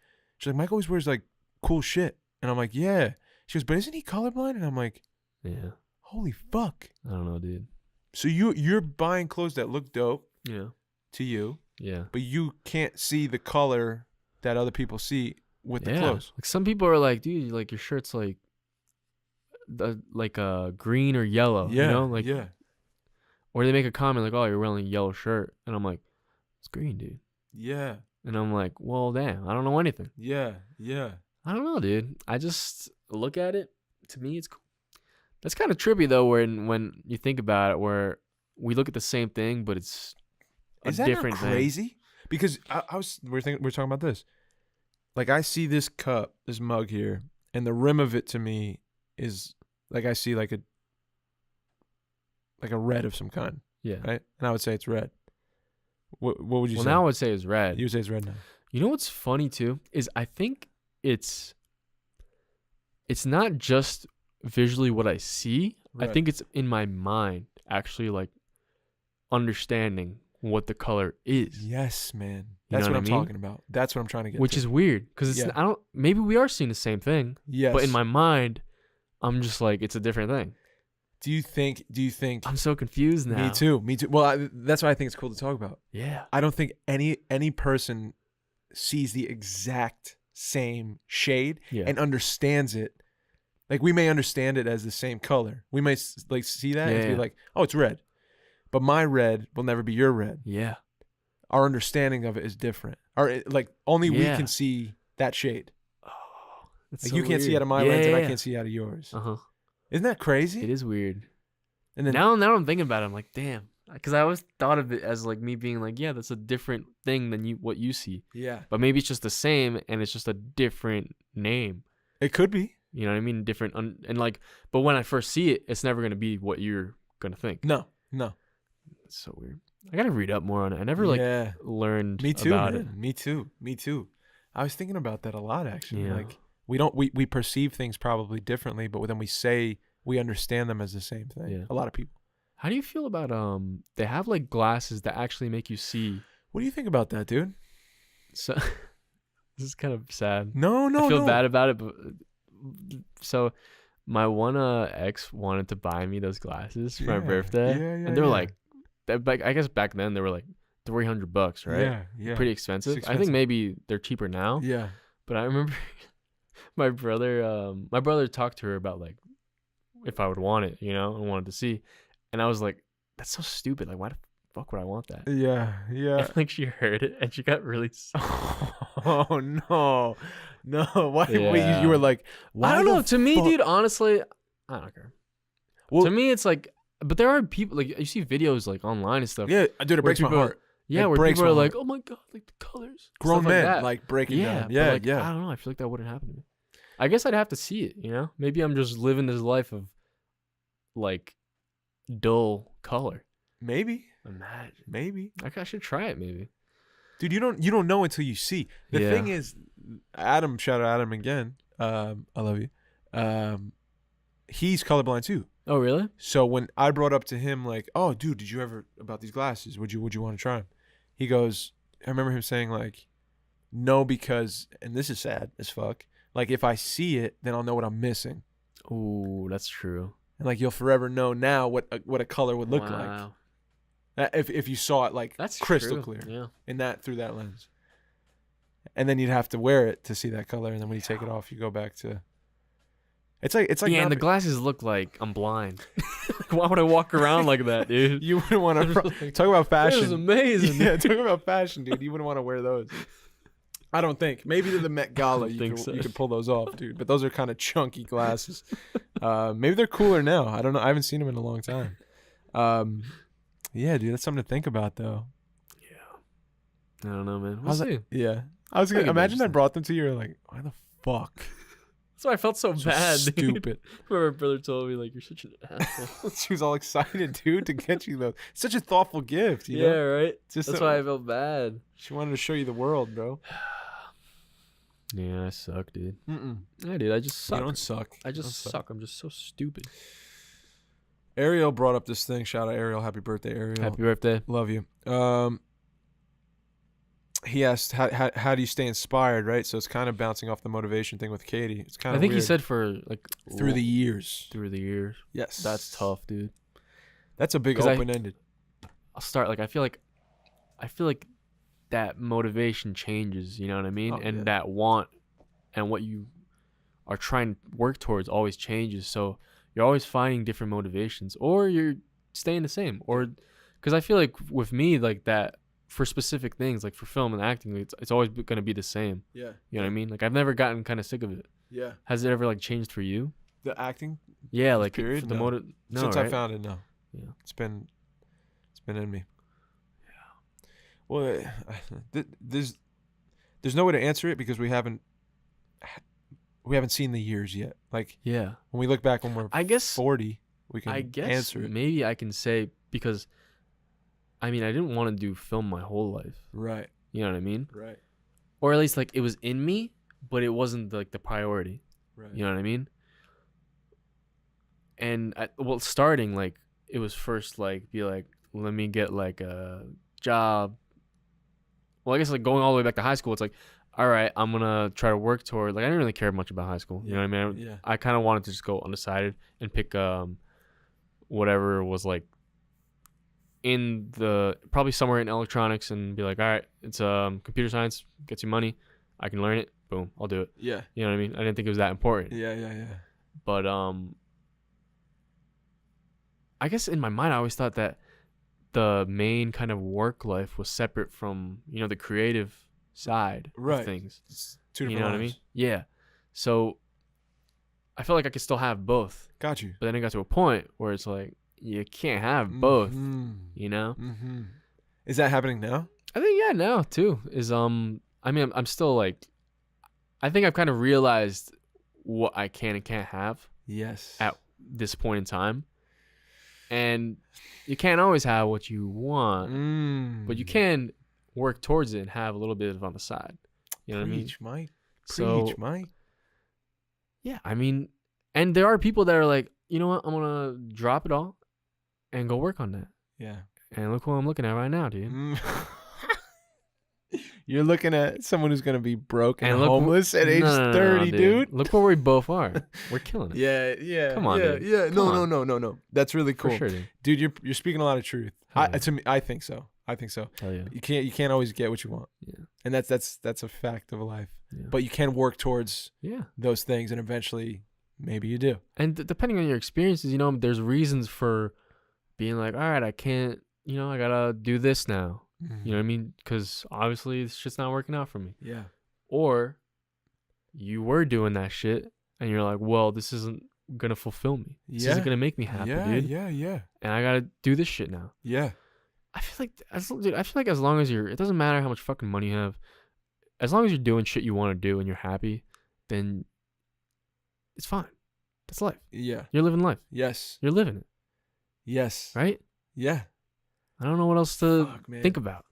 Mike always wears like cool shit, and I'm like, yeah. She goes, but isn't he colorblind? And I'm like, yeah. Holy fuck. I don't know, dude. So you're buying clothes that look dope. Yeah. To you. Yeah. But you can't see the color that other people see with the clothes. Like some people are like, dude, like your shirt's like green or yellow. Yeah. You know? Like, yeah. Or they make a comment like, oh, you're wearing a yellow shirt. And I'm like, it's green, dude. Yeah. And I'm like, well, damn, I don't know anything. Yeah. Yeah. I don't know, dude. I just look at it. To me, it's cool. That's kind of trippy though, when you think about it, where we look at the same thing, but it's Is that different not crazy? Because we're talking about this. Like I see this cup, this mug here, and the rim of it to me is like I see like a red of some kind. Yeah. Right? And I would say it's red. What would you say? Well, now I would say it's red. You would say it's red now. You know what's funny too is I think it's not just visually what I see. Right. I think it's in my mind actually like understanding what the color is. Yes, man. You That's know what I'm I mean? talking about. That's what I'm trying to get Which to. is weird because it's Yeah. maybe we are seeing the same thing. Yes. But in my mind, I'm just like it's a different thing. Do you think I'm so confused now. Me too. Well, that's why I think it's cool to talk about. Yeah. I don't think any person sees the exact same shade and understands it. Like we may understand it as the same color. We may like see that and be like, "Oh, it's red." But my red will never be your red. Yeah. Our understanding of it is different. Or like only we can see that shade. Oh, like so you can't see out of my lens and I can't see out of yours. Uh-huh. Isn't that crazy? It is weird. And then now I'm thinking about it. I'm like, damn, because I always thought of it as like me being like, yeah, that's a different thing than what you see. Yeah. But maybe it's just the same, and it's just a different name. It could be. You know what I mean? Different, and like, but when I first see it, it's never gonna be what you're gonna think. No. It's so weird. I gotta read up more on it. I never learned. Me too, about man. it. Me too. I was thinking about that a lot actually. Yeah. Like we perceive things probably differently, but then we say we understand them as the same thing. Yeah. A lot of people. How do you feel about they have like glasses that actually make you see? What do you think about that, dude? So this is kind of sad. No. I feel bad about it, but so my one ex wanted to buy me those glasses for my birthday, and they were like, I guess back then they were like $300, right? Yeah. Pretty expensive. I think maybe they're cheaper now. Yeah. But I remember my brother talked to her about like if I would want it, you know, and wanted to see, and I was like, that's so stupid. Like, why the fuck would I want that? Yeah. And like she heard it and she got really sad. Oh no. Why? Wait, you were like, why? I don't know. To me, dude, honestly, I don't care. Well, to me, it's like, but there are people like you see videos like online and stuff. Yeah, dude, it breaks my heart. Yeah, where people are like, oh my god, like the colors. Grown men like breaking down. Yeah, like, I don't know. I feel like that wouldn't happen to me. I guess I'd have to see it. You know, maybe I'm just living this life of like dull color. Maybe. Imagine. Maybe. I should try it. Maybe. Dude, you don't know until you see. The thing is, Adam, shout out Adam again. I love you. He's colorblind too. Oh, really? So when I brought up to him like, "Oh, dude, did you ever about these glasses? Would you want to try them?" He goes, I remember him saying like, "No, because," and this is sad as fuck. Like if I see it, then I'll know what I'm missing. Ooh, that's true. And like you'll forever know now what a color would look like. If you saw it like that's crystal true. clear, through that lens, and then you'd have to wear it to see that color, and then when you take it off, you go back to. It's like yeah, and the glasses look like I'm blind. Why would I walk around like that, dude? You wouldn't want to talk about fashion. This is amazing. Yeah, talk about fashion, dude. You wouldn't want to wear those. I don't think. Maybe to the Met Gala you could pull those off, dude. But those are kind of chunky glasses. Maybe they're cooler now. I don't know. I haven't seen them in a long time. Yeah, dude, that's something to think about, though. Yeah. I don't know, man. We'll see. Yeah. I was gonna imagine I brought them to you. You're like, why the fuck? That's why I felt so bad. Stupid. Dude. My brother told me, like, you're such an asshole. She was all excited, dude, to get you those. Such a thoughtful gift, you know? Yeah, right? Just that's why I felt bad. She wanted to show you the world, bro. Yeah, I suck, dude. Yeah, dude, I just suck. You don't suck. I just suck. I'm just so stupid. Ariel brought up this thing. Shout out Ariel. Happy birthday, Ariel. Happy birthday. Love you. He asked, how do you stay inspired, right? So it's kind of bouncing off the motivation thing with Katie. It's kind of weird. He said for, like... Through the years. Through the years. Yes. That's tough, dude. That's a big open-ended. I'll start, like, I feel like that motivation changes, you know what I mean? And that want and what you are trying to work towards always changes. So you're always finding different motivations, or you're staying the same. Or... Because I feel like with me, like, that... For specific things, like for film and acting, it's always going to be the same. Yeah. You know what I mean? Like, I've never gotten kind of sick of it. Yeah. Has it ever, like, changed for you? The acting? Yeah, like, period? The no. Since right? I found it, no. Yeah. It's been in me. Yeah. Well, there's no way to answer it because we haven't seen the years yet. Like, yeah. When we look back when we're 40, we can answer it. Maybe I can say because... I mean, I didn't want to do film my whole life. Right. You know what I mean? Right. Or at least, like, it was in me, but it wasn't, like, the priority. Right. You know what I mean? And, starting, like, it was first, like, be like, let me get, like, a job. Well, I guess, like, going all the way back to high school, it's like, all right, I'm going to try to work toward, like, I didn't really care much about high school. You know what I mean? I kind of wanted to just go undecided and pick whatever was, like, in the probably somewhere in electronics and be like, all right, it's computer science, gets you money, I can learn it, boom, I'll do it. Yeah. You know what I mean? I didn't think it was that important. Yeah. But I guess in my mind I always thought that the main kind of work life was separate from, you know, the creative side of things. It's two different you know lives. What I mean? Yeah. So I felt like I could still have both. Got you. But then it got to a point where it's like, you can't have both, you know? Is that happening now? I think, yeah, now, too. I mean, I'm still, like... I think I've kind of realized what I can and can't have. Yes. At this point in time. And you can't always have what you want. But you can work towards it and have a little bit of on the side. You know what I mean? Mike. Preach, Mike. Yeah, I mean... And there are people that are like, you know what? I'm going to drop it all. And go work on that. Yeah. And look who I'm looking at right now, dude. You're looking at someone who's going to be broke and homeless at age 30, dude. Look where we both are. We're killing it. Yeah. Come on, dude. Yeah. No. That's really cool. For sure, dude, you're speaking a lot of truth. To me, I think so. Hell yeah. You can't always get what you want. Yeah. And that's a fact of life. Yeah. But you can work towards those things, and eventually maybe you do. And depending on your experiences, you know, there's reasons for being like, all right, I can't, you know, I gotta do this now. You know what I mean? Because obviously this shit's not working out for me. Yeah. Or you were doing that shit and you're like, well, this isn't gonna fulfill me. This isn't gonna make me happy, dude. Yeah. And I gotta do this shit now. Yeah. I feel like as long as it doesn't matter how much fucking money you have, as long as you're doing shit you want to do and you're happy, then it's fine. That's life. Yeah. You're living life. Yes. You're living it. Yes. Right? Yeah. I don't know what else to think about.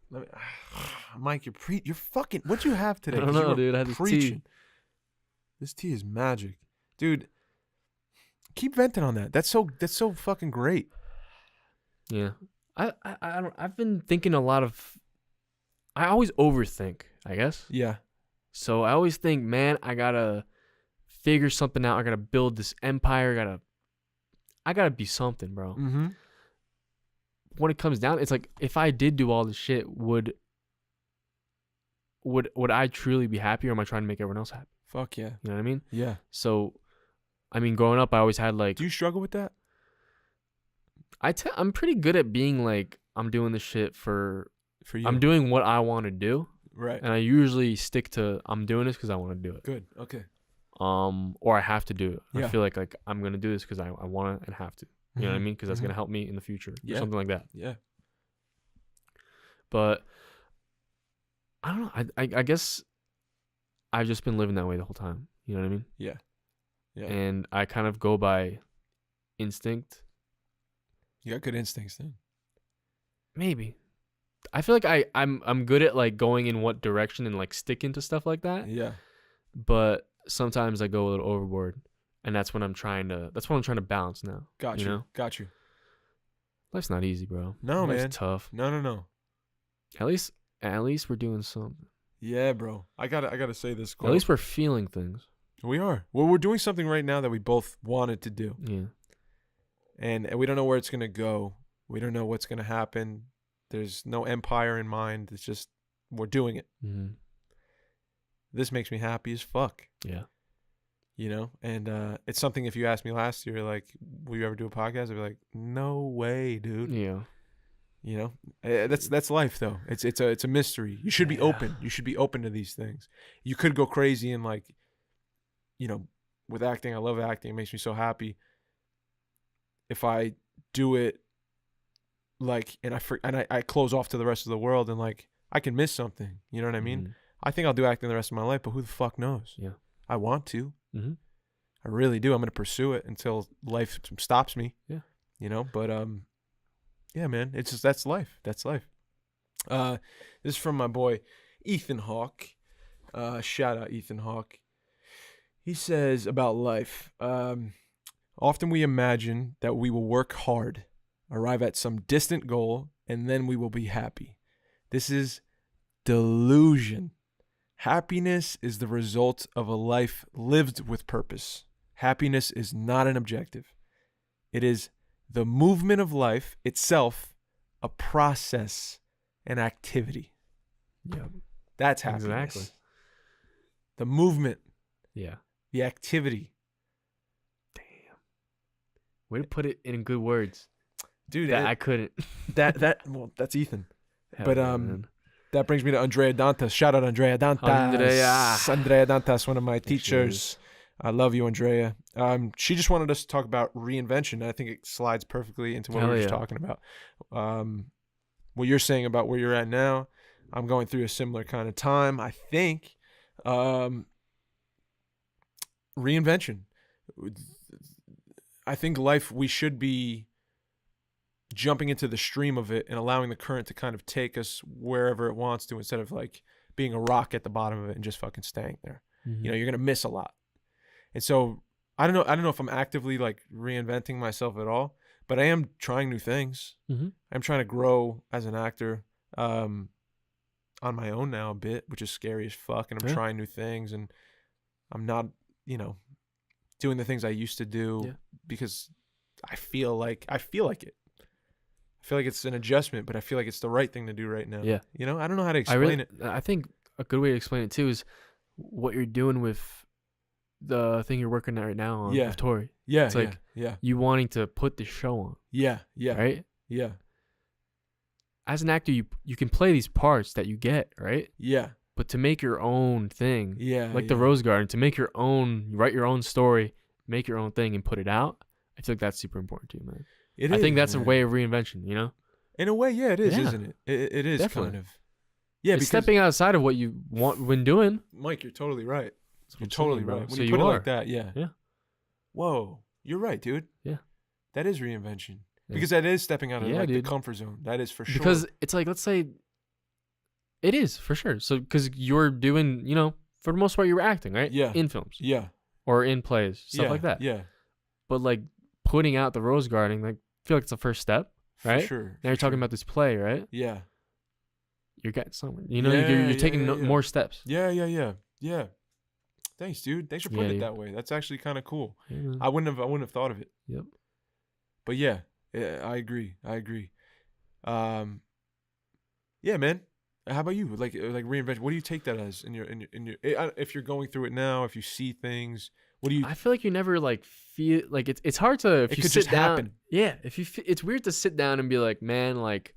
Mike, you're fucking... What'd you have today? I don't know, dude. I had this tea. This tea is magic. Dude, keep venting on that. That's so fucking great. Yeah. I've been thinking a lot of... I always overthink, I guess. Yeah. So I always think, man, I gotta figure something out. I gotta build this empire. I gotta be something, bro. Mm-hmm. When it comes down, it's like, if I did do all this shit, would I truly be happy, or am I trying to make everyone else happy? Fuck yeah. You know what I mean? Yeah. So I mean, growing up, I always had like. Do you struggle with that? I'm pretty good at being like, I'm doing this shit for you. I'm doing what I want to do. Right. And I usually stick to, I'm doing this because I want to do it. Good. Okay. Or I have to do it. Yeah. I feel like I'm gonna do this because I want to and have to. You know what I mean? Because that's gonna help me in the future or something like that. Yeah. But I don't know. I guess I've just been living that way the whole time. You know what I mean? Yeah. Yeah. And I kind of go by instinct. You got good instincts then. Maybe. I feel like I'm good at like going in what direction and like sticking to stuff like that. Yeah. But sometimes I go a little overboard, and that's what I'm trying to balance now. Got you. Got you. Life's not easy, bro. No, Life's man. tough. No. At least we're doing something. Yeah, bro. I gotta say this quote. At least we're feeling things. We are. Well, we're doing something right now that we both wanted to do. Yeah. And we don't know where it's gonna go. We don't know what's gonna happen. There's no empire in mind. It's just we're doing it. Mm-hmm. This makes me happy as fuck. Yeah. You know, and it's something. If you asked me last year, like, will you ever do a podcast? I'd be like, no way, dude. Yeah. You know, that's life though. It's a mystery. You should be open. You should be open to these things. You could go crazy and like, you know, with acting. I love acting. It makes me so happy. If I do it, like, and I close off to the rest of the world, and like I can miss something. You know what I mean? Mm-hmm. I think I'll do acting the rest of my life, but who the fuck knows? Yeah. I want to. Mm-hmm. I really do. I'm gonna pursue it until life stops me. Yeah. You know, but yeah, man. It's just that's life. That's life. This is from my boy Ethan Hawke. Shout out Ethan Hawke. He says about life. Often we imagine that we will work hard, arrive at some distant goal, and then we will be happy. This is delusion. Happiness is the result of a life lived with purpose. Happiness is not an objective. It is the movement of life itself, a process, an activity. Yeah. That's happiness. Exactly. The movement. Yeah. The activity. Damn. Way to put it in good words. Dude, I couldn't. Well, that's Ethan. Hell But yeah, man. That brings me to Andrea Dantas. Shout out Andrea Dantas. Andrea Dantas, one of my teachers. I love you, Andrea. She just wanted us to talk about reinvention. And I think it slides perfectly into what we were just talking about. What you're saying about where you're at now, I'm going through a similar kind of time. I think reinvention. I think life, we should be jumping into the stream of it and allowing the current to kind of take us wherever it wants to, instead of like being a rock at the bottom of it and just fucking staying there. Mm-hmm. You know, you're going to miss a lot. And so I don't know if I'm actively like reinventing myself at all, but I am trying new things. Mm-hmm. I'm trying to grow as an actor on my own now a bit, which is scary as fuck. And I'm trying new things, and I'm not, you know, doing the things I used to do because I feel like it. I feel like it's an adjustment, but I feel like it's the right thing to do right now. Yeah. You know, I don't know how to explain it. I think a good way to explain it too is what you're doing with the thing you're working at right now on with Tori. Yeah. It's like you wanting to put the show on. Yeah. Yeah. Right? Yeah. As an actor, you can play these parts that you get, right? Yeah. But to make your own thing, like the yeah. Rose Garden, to make your own, write your own story, make your own thing and put it out, I feel like that's super important too, man. I think that's a way of reinvention, you know? In a way, yeah, it is, isn't it? It is definitely. kind of. Yeah, it's because stepping outside of what you want when doing. Mike, you're totally right. You're totally right. When So you you put it are. like that, yeah. Yeah. Whoa, you're right, dude. Yeah. That is reinvention. Because that is stepping out of like the comfort zone. That is for sure. Because it's like, let's say, it is for sure. So, because you're doing, you know, for the most part, you were acting, right? Yeah. In films. Yeah. Or in plays, stuff like that. Yeah. But like putting out the Rose Garden, like, I feel like it's the first step, right? For sure. Now you're talking about this play, right? Yeah. You're getting somewhere. You know, you're taking more steps. Yeah. Thanks, dude. Thanks for putting it that way. That's actually kind of cool. Yeah. I wouldn't have thought of it. Yep. But yeah, I agree. Yeah, man. How about you? Like reinvention. What do you take that as in your if you're going through it now? If you see things, What do you? I feel like you never like feel like it's hard to if It you could sit just down. happen. Yeah, if you it's weird to sit down and be like, man, like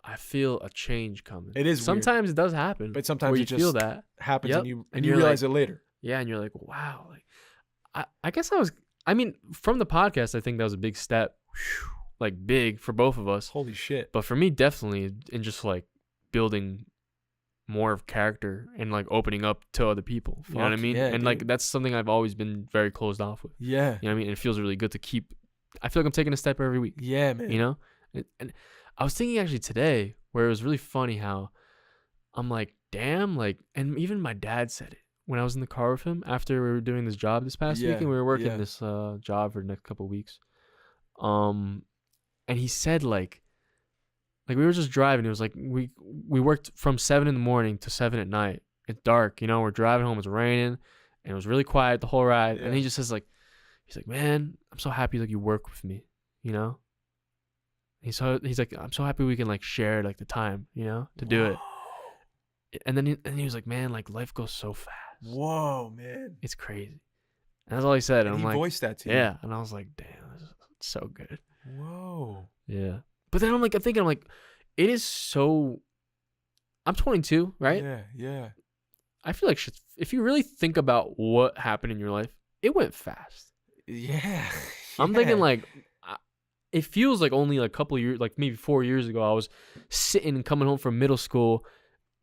I feel a change coming. It is weird. Sometimes it does happen, But sometimes where it you just feel that happens, Yep. and you And you're realize like- it later. Yeah, and you're like, wow, like I guess I mean, from the podcast, I think that was a big step, like big for both of us. Holy shit! But for me, definitely in just like building more of character and like opening up to other people. You know what I Fuck mean? yeah, And like dude. that's something I've always been very closed off with. Yeah, You know what I mean? And it feels really good to keep. I feel like I'm taking a step every week. yeah, man. You know? And I was thinking actually today where it was really funny how I'm like, damn, like, and even my dad said it when I was in the car with him after we were doing this job this past week, and we were working this job for the next couple of weeks. And he said like we were just driving. It was like we worked from 7 a.m. to 7 p.m. It's dark, you know. We're driving home. It's raining, and it was really quiet the whole ride. Yeah. And he just says like, he's like, man, I'm so happy like you work with me, you know. He's like, I'm so happy we can like share like the time, you know, to do it. And then he was like, man, like life goes so fast. Whoa, man. It's crazy. And that's all he said. And And I'm he like, voiced that to you. yeah. And I was like, damn, this is so good. Whoa. Yeah. But then I'm like, it is so. I'm 22, right? Yeah, yeah. I feel like if you really think about what happened in your life, it went fast. Yeah. I'm Yeah. thinking like, it feels like only like a couple of years, like maybe 4 years ago, I was sitting and coming home from middle school,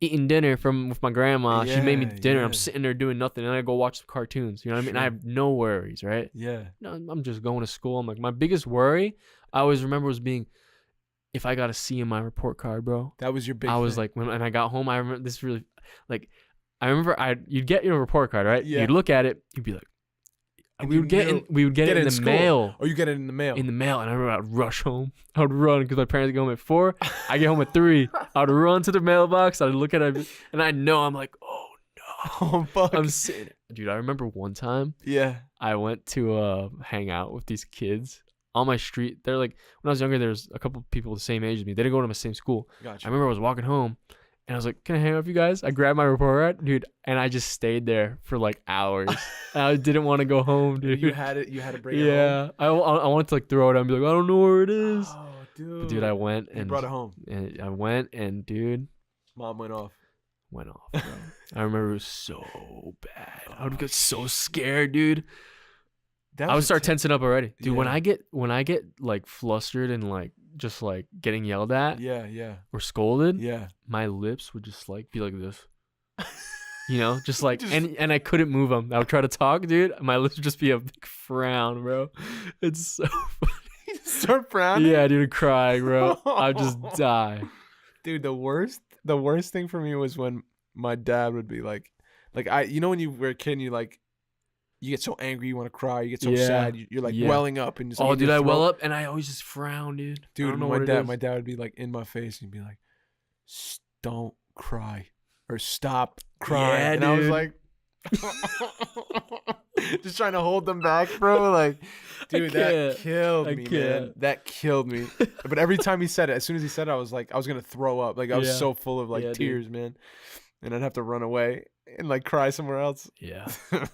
eating dinner with my grandma. She made me Yeah, dinner. yeah. I'm sitting there doing nothing, and I go watch some cartoons. You know what I mean? Sure. I have no worries, right? Yeah. No, I'm just going to school. I'm like, my biggest worry, I always remember was being, if I got a C in my report card, bro. That was your big I was thing. like, when I got home, I remember this really, like, I remember you'd get your report card, right? Yeah. You'd look at it, you'd be like, And we would get it in the school. mail. Or you get it in the mail. In the mail, and I remember I'd rush home. I would run because my parents get home at 4. I get home at 3. I would run to the mailbox. I'd look at it, and I know I'm like, oh no, Oh, fuck. I'm sitting. Dude, I remember one time Yeah. I went to hang out with these kids on my street. They're like, when I was younger, there was a couple people the same age as me. They didn't go to my same school. Gotcha. I remember I was walking home, and I was like, can I hang out with you guys? I grabbed my report card, dude, and I just stayed there for like hours. And I didn't want to go home, dude. You had to bring it home. Yeah, I wanted to like throw it out and be like, I don't know where it is. Oh, dude. But dude, I went You and brought it home. I went and dude Mom went off. went off, bro. I remember it was so bad. I would get so scared, dude. That I would was start tensing up already, dude. When Yeah. I get like flustered and like just like getting yelled at Yeah. or scolded, Yeah. my lips would just like be like this. You know, just like Just- and I couldn't move them. I would try to talk, dude. My lips would just be a big frown, bro. It's so funny. Start frowning. Yeah, dude, crying, bro. I'd just die. Dude, the worst thing for me was when my dad would be like you know when you were a kid and you get so angry, you want to cry, you get so Yeah. sad, you're like Yeah. welling up and just Oh, in dude, your I well throat. up and I always just frown, dude. I Dude, don't know my what it is. dad would be like in my face and he'd be like, don't cry or stop crying. Yeah, and I was dude. like just trying to hold them back, bro. Like, dude, that can't. killed I me, man. can't. That killed me. But every time he said it, as soon as he said it, I was like, I was gonna throw up. Like I was Yeah. so full of like Yeah, dude. tears, man. And I'd have to run away and like cry somewhere else. Yeah, that's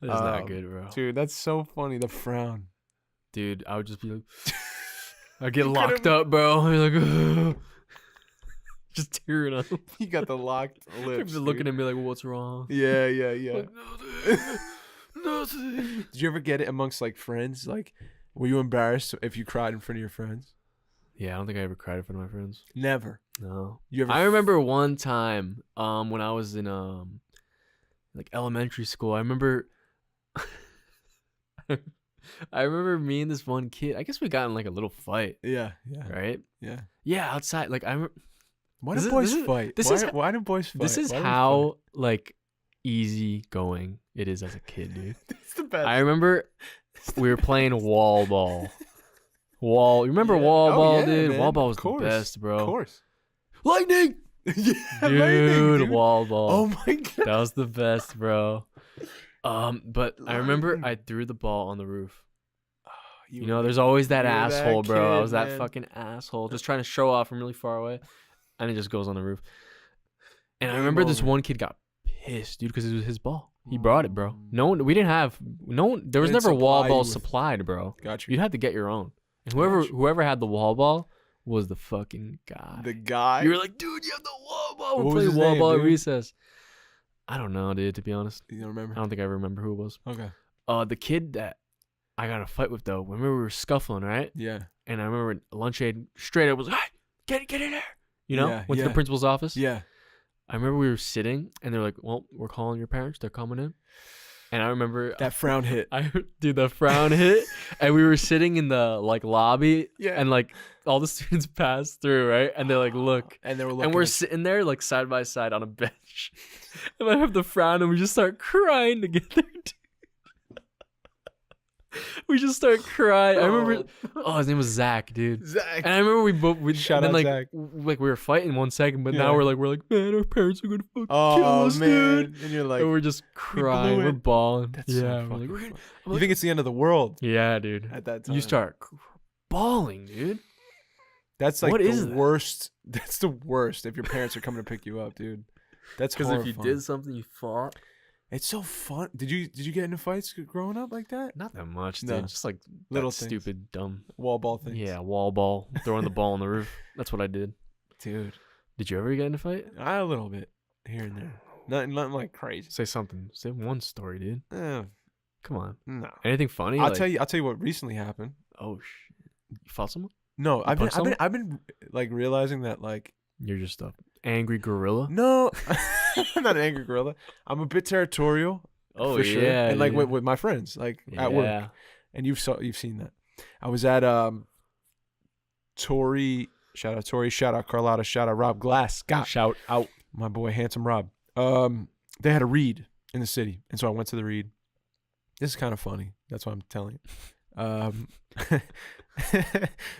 not Um, good, bro. Dude, that's so funny. The frown. Dude, I would just be like, I'd get You locked could've- up, bro. I'd be like, ugh. Just tearing up. You got the locked lips. Just looking dude. at me like, what's wrong? Yeah. Like, nothing. Nothing. Did you ever get it amongst like friends? Like, were you embarrassed if you cried in front of your friends? Yeah, I don't think I ever cried in front of my friends. Never. No. You ever? I remember one time, when I was in like elementary school. I remember I remember me and this one kid. I guess we got in like a little fight, Yeah. right? Yeah. Yeah, outside. Like I remember. Why This do is- boys this is- fight? this why, is- why do boys fight? This is Why do we how like easy going it is as a kid, dude. fight? It's the best. I remember we were playing wall ball. You remember Yeah. wall Oh, ball, yeah, dude? man. Wall ball was Of course. the best, bro. Of course. Lightning, Yeah, dude, lightning, dude. wall ball. Oh my god. That was the best, bro. But I remember Lightning. I threw the ball on the roof. You were- know, there's always that you were that asshole, bro. I kid, was that man. fucking asshole, just trying to show off from really far away, and it just goes on the roof. And I Game remember this over. one kid got pissed, dude, because it was his ball. He brought it, bro. No one. We didn't have no one. There was Didn't never wall supply ball you with- supplied, bro. Got you. You had to get your own. And Gotcha. whoever had the wall ball was the fucking guy. The guy. You were like, dude, you have the wall ball. What We're was playing his wall name, ball at dude? recess. I don't know, dude. To be honest, You don't remember? I don't think I remember who it was. Okay. The kid that I got in a fight with though. Remember we were scuffling, right? Yeah. And I remember lunch aid straight up was like, hey, get in there. You know, Yeah, went to the yeah. principal's office. Yeah. I remember we were sitting and they're like, well, we're calling your parents. They're coming in. And I remember That frown hit. dude, the frown hit. And we were sitting in the like lobby. Yeah. And like all the students passed through, right? And they're like, look. And they were looking. And we're sitting there like side by side on a bench. And I have the frown and we just start crying together, dude. We just start crying. I remember, his name was Zach, dude. Zach. And I remember we Shout and then, out like, Zach. like we were fighting 1 second, but Yeah. now we're like, man, our parents are gonna fucking kill Oh us, man. dude. And you're like, And we're just crying, blew we're it. bawling. That's yeah, so we're fucking like, funny. I'm You think it's the end of the world yeah, dude. at that time? You start bawling, dude. That's like What the is that? worst. That's the worst if your parents are coming to pick you up, dude. That's Because if you horrifying. did something, you fought. It's so fun. Did you get into fights growing up like that? Not that much, dude. No. Just like Little that things. stupid, dumb. Wall ball things. Yeah, wall ball, throwing the ball on the roof. That's what I did. Dude. Did you ever get in a fight? A little bit here and there. Nothing like crazy. Say something. Say one story, dude. Come on. No. Anything funny? I'll Like- tell you what recently happened. Oh shit! You fought someone? No, I've punched been like realizing that like You're just a angry gorilla. no, I'm not an angry gorilla. I'm a bit territorial. Oh for sure. yeah, And like dude. with my friends, like at work. Yeah. And you've seen that. I was at Tori, shout out Tori, shout out Carlotta, shout out Rob Glass, Scott, Shout out. my boy handsome Rob. They had a read in the city, and so I went to the read. This is kind of funny. That's why I'm telling you.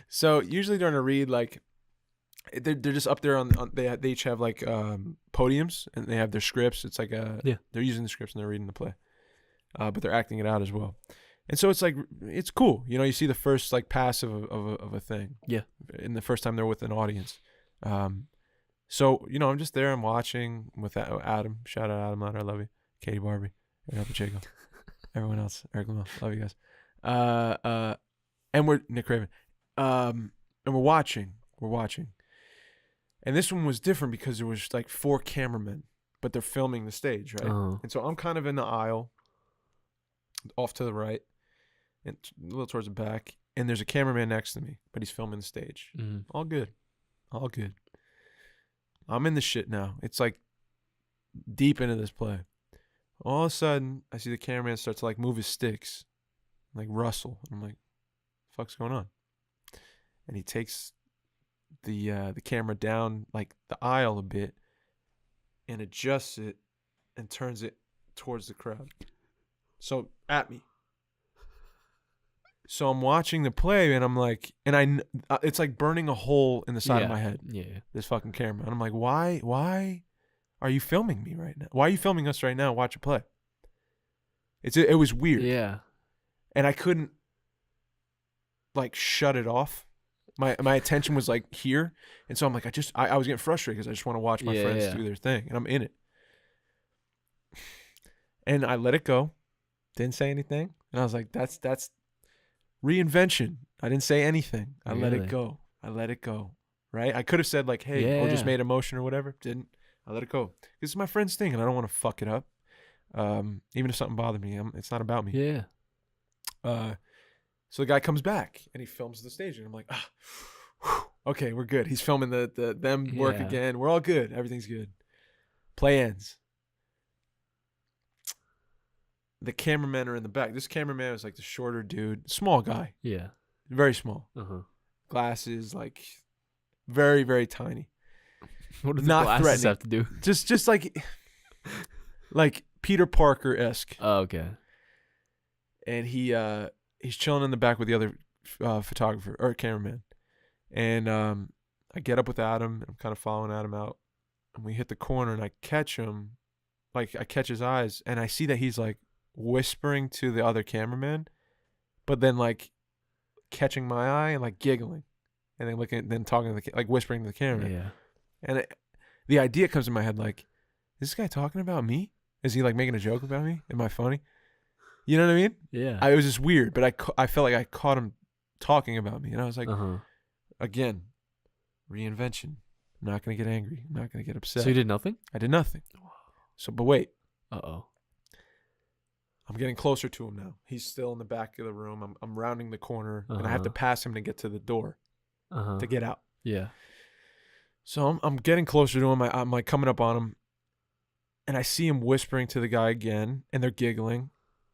So usually during a read, like they're just up there on they each have like podiums and they have their scripts. It's like they're using the scripts and they're reading the play, but they're acting it out as well. And so it's like it's cool, you know. You see the first like pass of a thing, in the first time they're with an audience. So you know, I'm just there. I'm watching with Adam. Shout out Adam Lauder, I love you. Katie Barbie, Eric Pacheco, everyone else, Eric Lamel, love you guys. And we're Nick Craven, and we're watching. And this one was different because there was like 4 cameramen, but they're filming the stage, right? Uh-huh. And so I'm kind of in the aisle, off to the right, and a little towards the back. And there's a cameraman next to me, but he's filming the stage. Mhm. All good. I'm in the shit now. It's like deep into this play. All of a sudden, I see the cameraman start to like move his sticks, like rustle. I'm like, "Fuck's going on?" And he takes the camera down like the aisle a bit and adjusts it and turns it towards the crowd. So at me. So I'm watching the play and I'm like, and it's like burning a hole in the side of my head. Yeah. This fucking camera. And I'm like, why are you filming me right now? Why are you filming us right now? Watch a play. It was weird. Yeah. And I couldn't like shut it off. My attention was like here. And so I'm like, I was getting frustrated because I just want to watch my friends do their thing. And I'm in it. And I let it go. Didn't say anything. And I was like, that's reinvention. I didn't say anything. I let it go. Right? I could have said like, hey, or just made a motion or whatever. Didn't. I let it go. This is my friend's thing and I don't want to fuck it up. Even if something bothered me, it's not about me. Yeah. So the guy comes back and he films the stage and I'm like, okay, we're good. He's filming them work again. We're all good. Everything's good. Play ends. The cameramen are in the back. This cameraman was like the shorter dude, small guy. Yeah. Very small. Uh-huh. Glasses, like very, very tiny. What does Not the glasses threatening. have to do? Just like Peter Parker-esque. Oh, okay. And he's chilling in the back with the other photographer or cameraman. And I get up with Adam. I'm kind of following Adam out. And we hit the corner and I catch him. Like I catch his eyes and I see that he's like whispering to the other cameraman, but then like catching my eye and like giggling. And then then talking to like whispering to the camera. Yeah. And the idea comes in my head like, is this guy talking about me? Is he like making a joke about me? Am I funny? You know what I mean? Yeah. It was just weird, but I felt like I caught him talking about me, and I was like, again, reinvention. I'm not gonna get angry. I'm not gonna get upset. So you did nothing? I did nothing. So, but wait. Uh-oh. I'm getting closer to him now. He's still in the back of the room. I'm rounding the corner, and I have to pass him to get to the door to get out. Yeah. So I'm getting closer to him. I'm like coming up on him, and I see him whispering to the guy again, and they're giggling,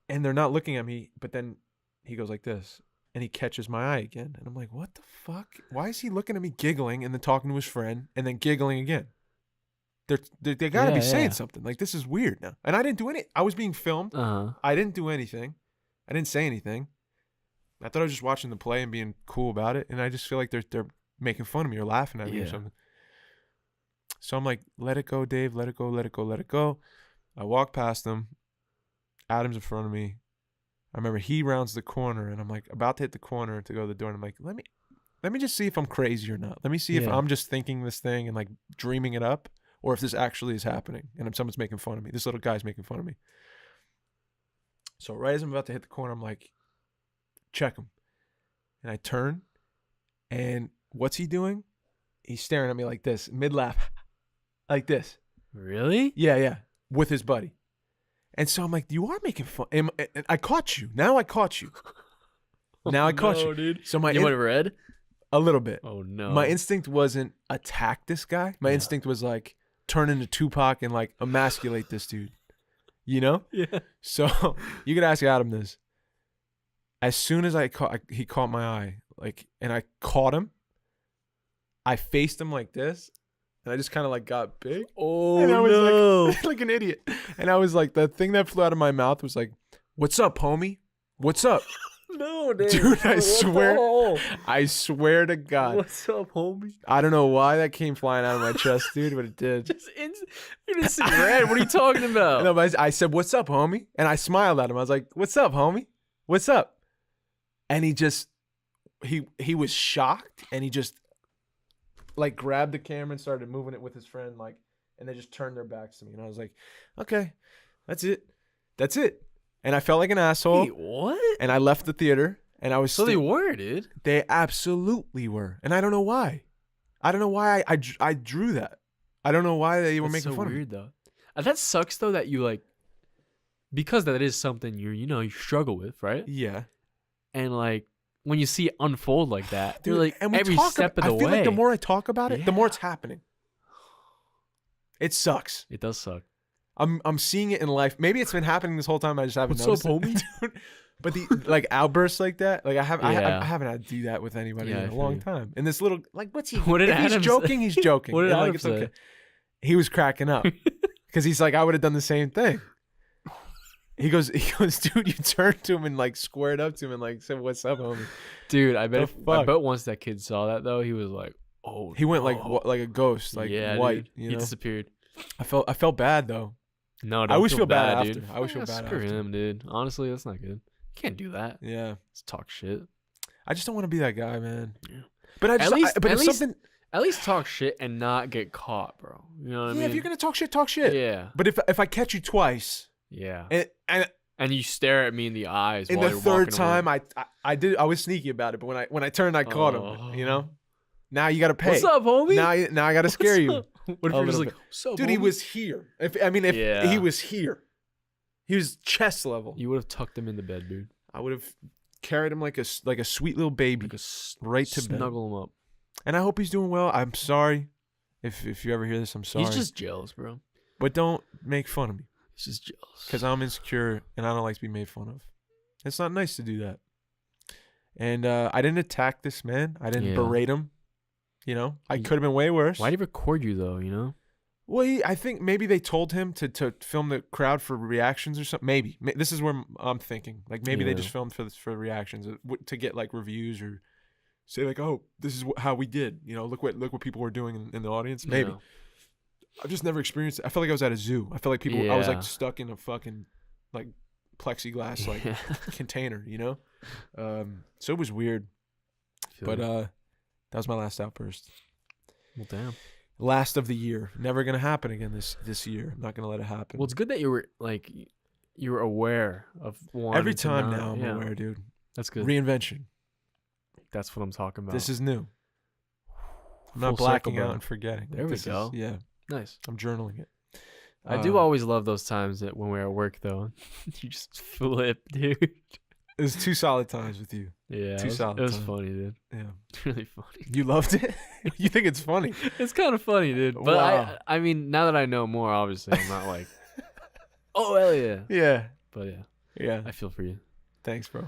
and they're not looking at me. But then he goes like this, and he catches my eye again, and I'm like, what the fuck? Why is he looking at me giggling and then talking to his friend and then giggling again? They gotta be saying something. Like, this is weird now. And I didn't do any. I was being filmed. I didn't do anything. I didn't say anything. I thought I was just watching the play and being cool about it. And I just feel like they're making fun of me or laughing at me or something. So I'm like, let it go, Dave. Let it go. Let it go. Let it go. I walk past them. Adam's in front of me. I remember he rounds the corner, and I'm like about to hit the corner to go to the door. And I'm like, let me just see if I'm crazy or not. Let me see if I'm just thinking this thing and like dreaming it up, or if this actually is happening and if someone's making fun of me. This little guy's making fun of me. So right as I'm about to hit the corner, I'm like, check him. And I turn, and what's he doing? He's staring at me like this, mid-laugh, like this. Really? Yeah, with his buddy. And so I'm like, you are making fun. And I caught you. Now I caught you. Now I caught you. Dude. So you might have read? A little bit. Oh, no. My instinct wasn't attack this guy. My instinct was like, turn into Tupac and like emasculate this dude, you know? Yeah. So you could ask Adam this. As soon as he caught my eye, like, and I caught him, I faced him like this, and I just kind of like got big. Oh, and I was no. like an idiot. And I was like, the thing that flew out of my mouth was like, "What's up, homie? What's up?" No, dude, I swear to God. What's up, homie? I don't know why that came flying out of my chest, dude, but it did. You didn't see red. What are you talking about? No, but I said, "What's up, homie?" And I smiled at him. I was like, "What's up, homie? What's up?" And he just, he was shocked, and he just like grabbed the camera and started moving it with his friend, like, and they just turned their backs to me. And I was like, "Okay, that's it. And I felt like an asshole. Wait, what? And I left the theater, and I was they were, dude. They absolutely were. And I don't know why. I drew that. I don't know why they were making fun of me. That's so weird, though. That sucks, though, that you, like, because that is something you struggle with, right? Yeah. And, like, when you see it unfold like that, dude, you're like, and every step of the way. I feel like the more I talk about it, the more it's happening. It sucks. It does suck. I'm seeing it in life. Maybe it's been happening this whole time. I just haven't noticed. What's up, homie? Dude, but the like outbursts like that, like I haven't had to do that with anybody in a long time. And this little like, what's he? What did if he's joking, he's joking. What did Adam it's say? okay. He was cracking up because he's like, I would have done the same thing. He goes, dude, you turned to him and like squared up to him and like said, "What's up, homie?" Dude, I bet once that kid saw that though, he was like, "Oh." He went like a ghost, like white. Dude. You know? He disappeared. I felt bad though. No, I always feel bad dude. after. I always feel bad Screw after. him, dude. Honestly, that's not good. You can't do that. Yeah, let's talk shit. I just don't want to be that guy, man. Yeah. But at least talk shit and not get caught, bro. You know what I mean? Yeah, if you're gonna talk shit, talk shit. Yeah. But if I catch you twice, yeah, and you stare at me in the eyes, in while the you're third walking time, away. I was sneaky about it. But when I turned, I caught him. You know. Now you gotta pay. What's up, homie? Now I gotta scare you. What if you're just like, what's up, dude? homie? He was here. If he was here, he was chest level. You would have tucked him into bed, dude. I would have carried him like a sweet little baby, right to bed. Snuggle him up. And I hope he's doing well. I'm sorry if you ever hear this. I'm sorry. He's just jealous, bro. But don't make fun of me. He's just jealous because I'm insecure and I don't like to be made fun of. It's not nice to do that. And I didn't attack this man. I didn't berate him. You know, I could have been way worse. Why'd he record you though? You know. Well, I think maybe they told him to film the crowd for reactions or something. Maybe this is where I'm thinking. Like maybe they just filmed for reactions to get like reviews or say like, oh, this is how we did. You know, look what people were doing in the audience. Maybe. Yeah. I've just never experienced it. I felt like I was at a zoo. I felt like people. I was like stuck in a fucking like plexiglass like container. You know. So it was weird. But that was my last outburst. Well, damn. Last of the year. Never gonna happen again this year. I'm not gonna let it happen. Well, it's good that you were aware of one. Every time now I'm aware, dude. That's good. Reinvention. That's what I'm talking about. This is new. I'm not blacking out and forgetting. There we go. Yeah. Nice. I'm journaling it. I do always love those times that when we're at work though. You just flip, dude. It was 2 solid times with you. Yeah. Solid It was times. funny, dude. Yeah. It's really funny. You loved it? You think it's funny? It's kind of funny, dude. But Wow. I mean, now that I know more, obviously, I'm not like, oh, hell yeah. Yeah. But yeah, Yeah. I feel for you. Thanks, bro.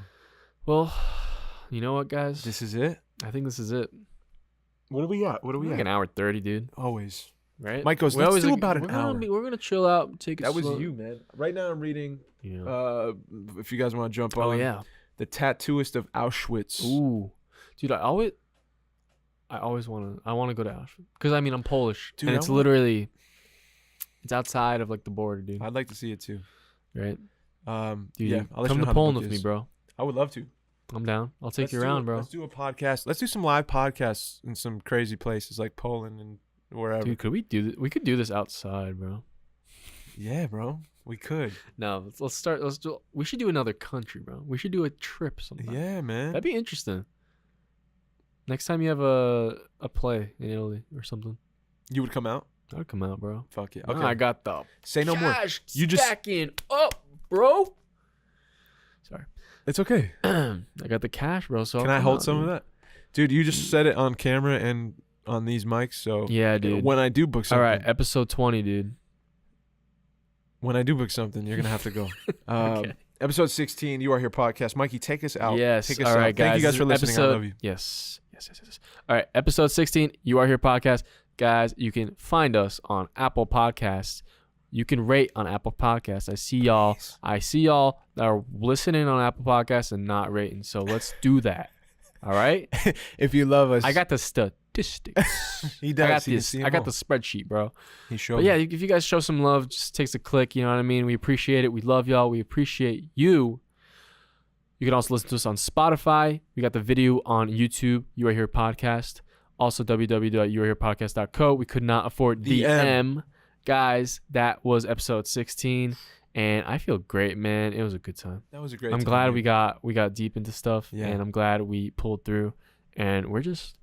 Well, you know what, guys? This is it? I think this is it. What are we at? Like an hour 30, dude. Always. Right? Mike goes, let's do about an hour. We're going to chill out, take it That was slow. you, man. Right now I'm reading, Yeah. if you guys want to jump on. Oh, yeah. The Tattooist of Auschwitz. Ooh. Dude, I always want to go to Auschwitz. Because, I mean, I'm Polish. Dude, and it's literally, it's outside of, like, the border, dude. I'd like to see it, too. Right? Dude, yeah, I'll let come you know to how Poland the book with me, is. bro. I would love to. I'm down. I'll take you around, bro. Let's do a podcast. Let's do some live podcasts in some crazy places like Poland and wherever. Dude, could we do this? We could do this outside, bro. Yeah, bro. We could. No, we should do another country, bro. We should do a trip sometime. Yeah, man. That'd be interesting. Next time you have a play in Italy or something. You would come out? I'd come out, bro. Fuck yeah. Okay. Okay. I got the Say no more. You just stacking up, bro. Sorry. It's okay. I got the cash, bro. So Can I hold some of that? Dude, you just said it on camera and on these mics, so yeah, dude. When I do book something. All right, episode 20, dude. When I do book something, you're gonna have to go. Okay. Episode 16, You Are Here podcast. Mikey, take us out. Yes. Take us all out. right, guys. Thank you guys for listening. I love you. Yes. All right, episode 16, You Are Here podcast. Guys, you can find us on Apple Podcasts. You can rate on Apple Podcasts. I see y'all that are listening on Apple Podcasts and not rating. So let's do that. All right? If you love us. I got the statistics. He does. I got the spreadsheet, bro. He showed But yeah, if you guys show some love, just takes a click. You know what I mean? We appreciate it. We love y'all. We appreciate you. You can also listen to us on Spotify. We got the video on YouTube, You Are Here Podcast. Also, www.youareherepodcast.co. We could not afford the M. Guys, that was episode 16. And I feel great, man. It was a good time. That was a great I'm time. glad we got deep into stuff. Yeah. And I'm glad we pulled through. And we're just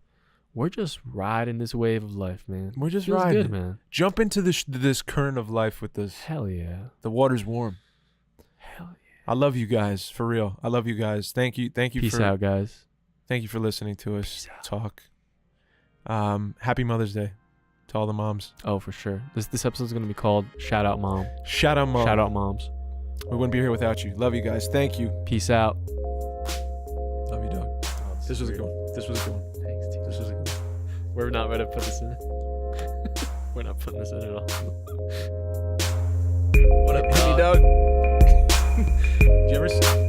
riding this wave of life, man. We're just Feels riding. good, man. Jump into this current of life with us. Hell yeah. The water's warm. Hell yeah. I love you guys, for real. I love you guys. Thank you. Peace out, guys. Thank you for listening to us talk. Happy Mother's Day to all the moms. Oh, for sure. This episode's gonna be called Shoutout Mom. Shoutout Mom. Shoutout Moms. We wouldn't be here without you. Love you guys. Thank you. Peace out. Love you, dog. This was a good one. This was a good one. Thanks, dude. This was a good one. We're not ready to put this in. We're not putting this in at all. What up, dog? Did you ever see?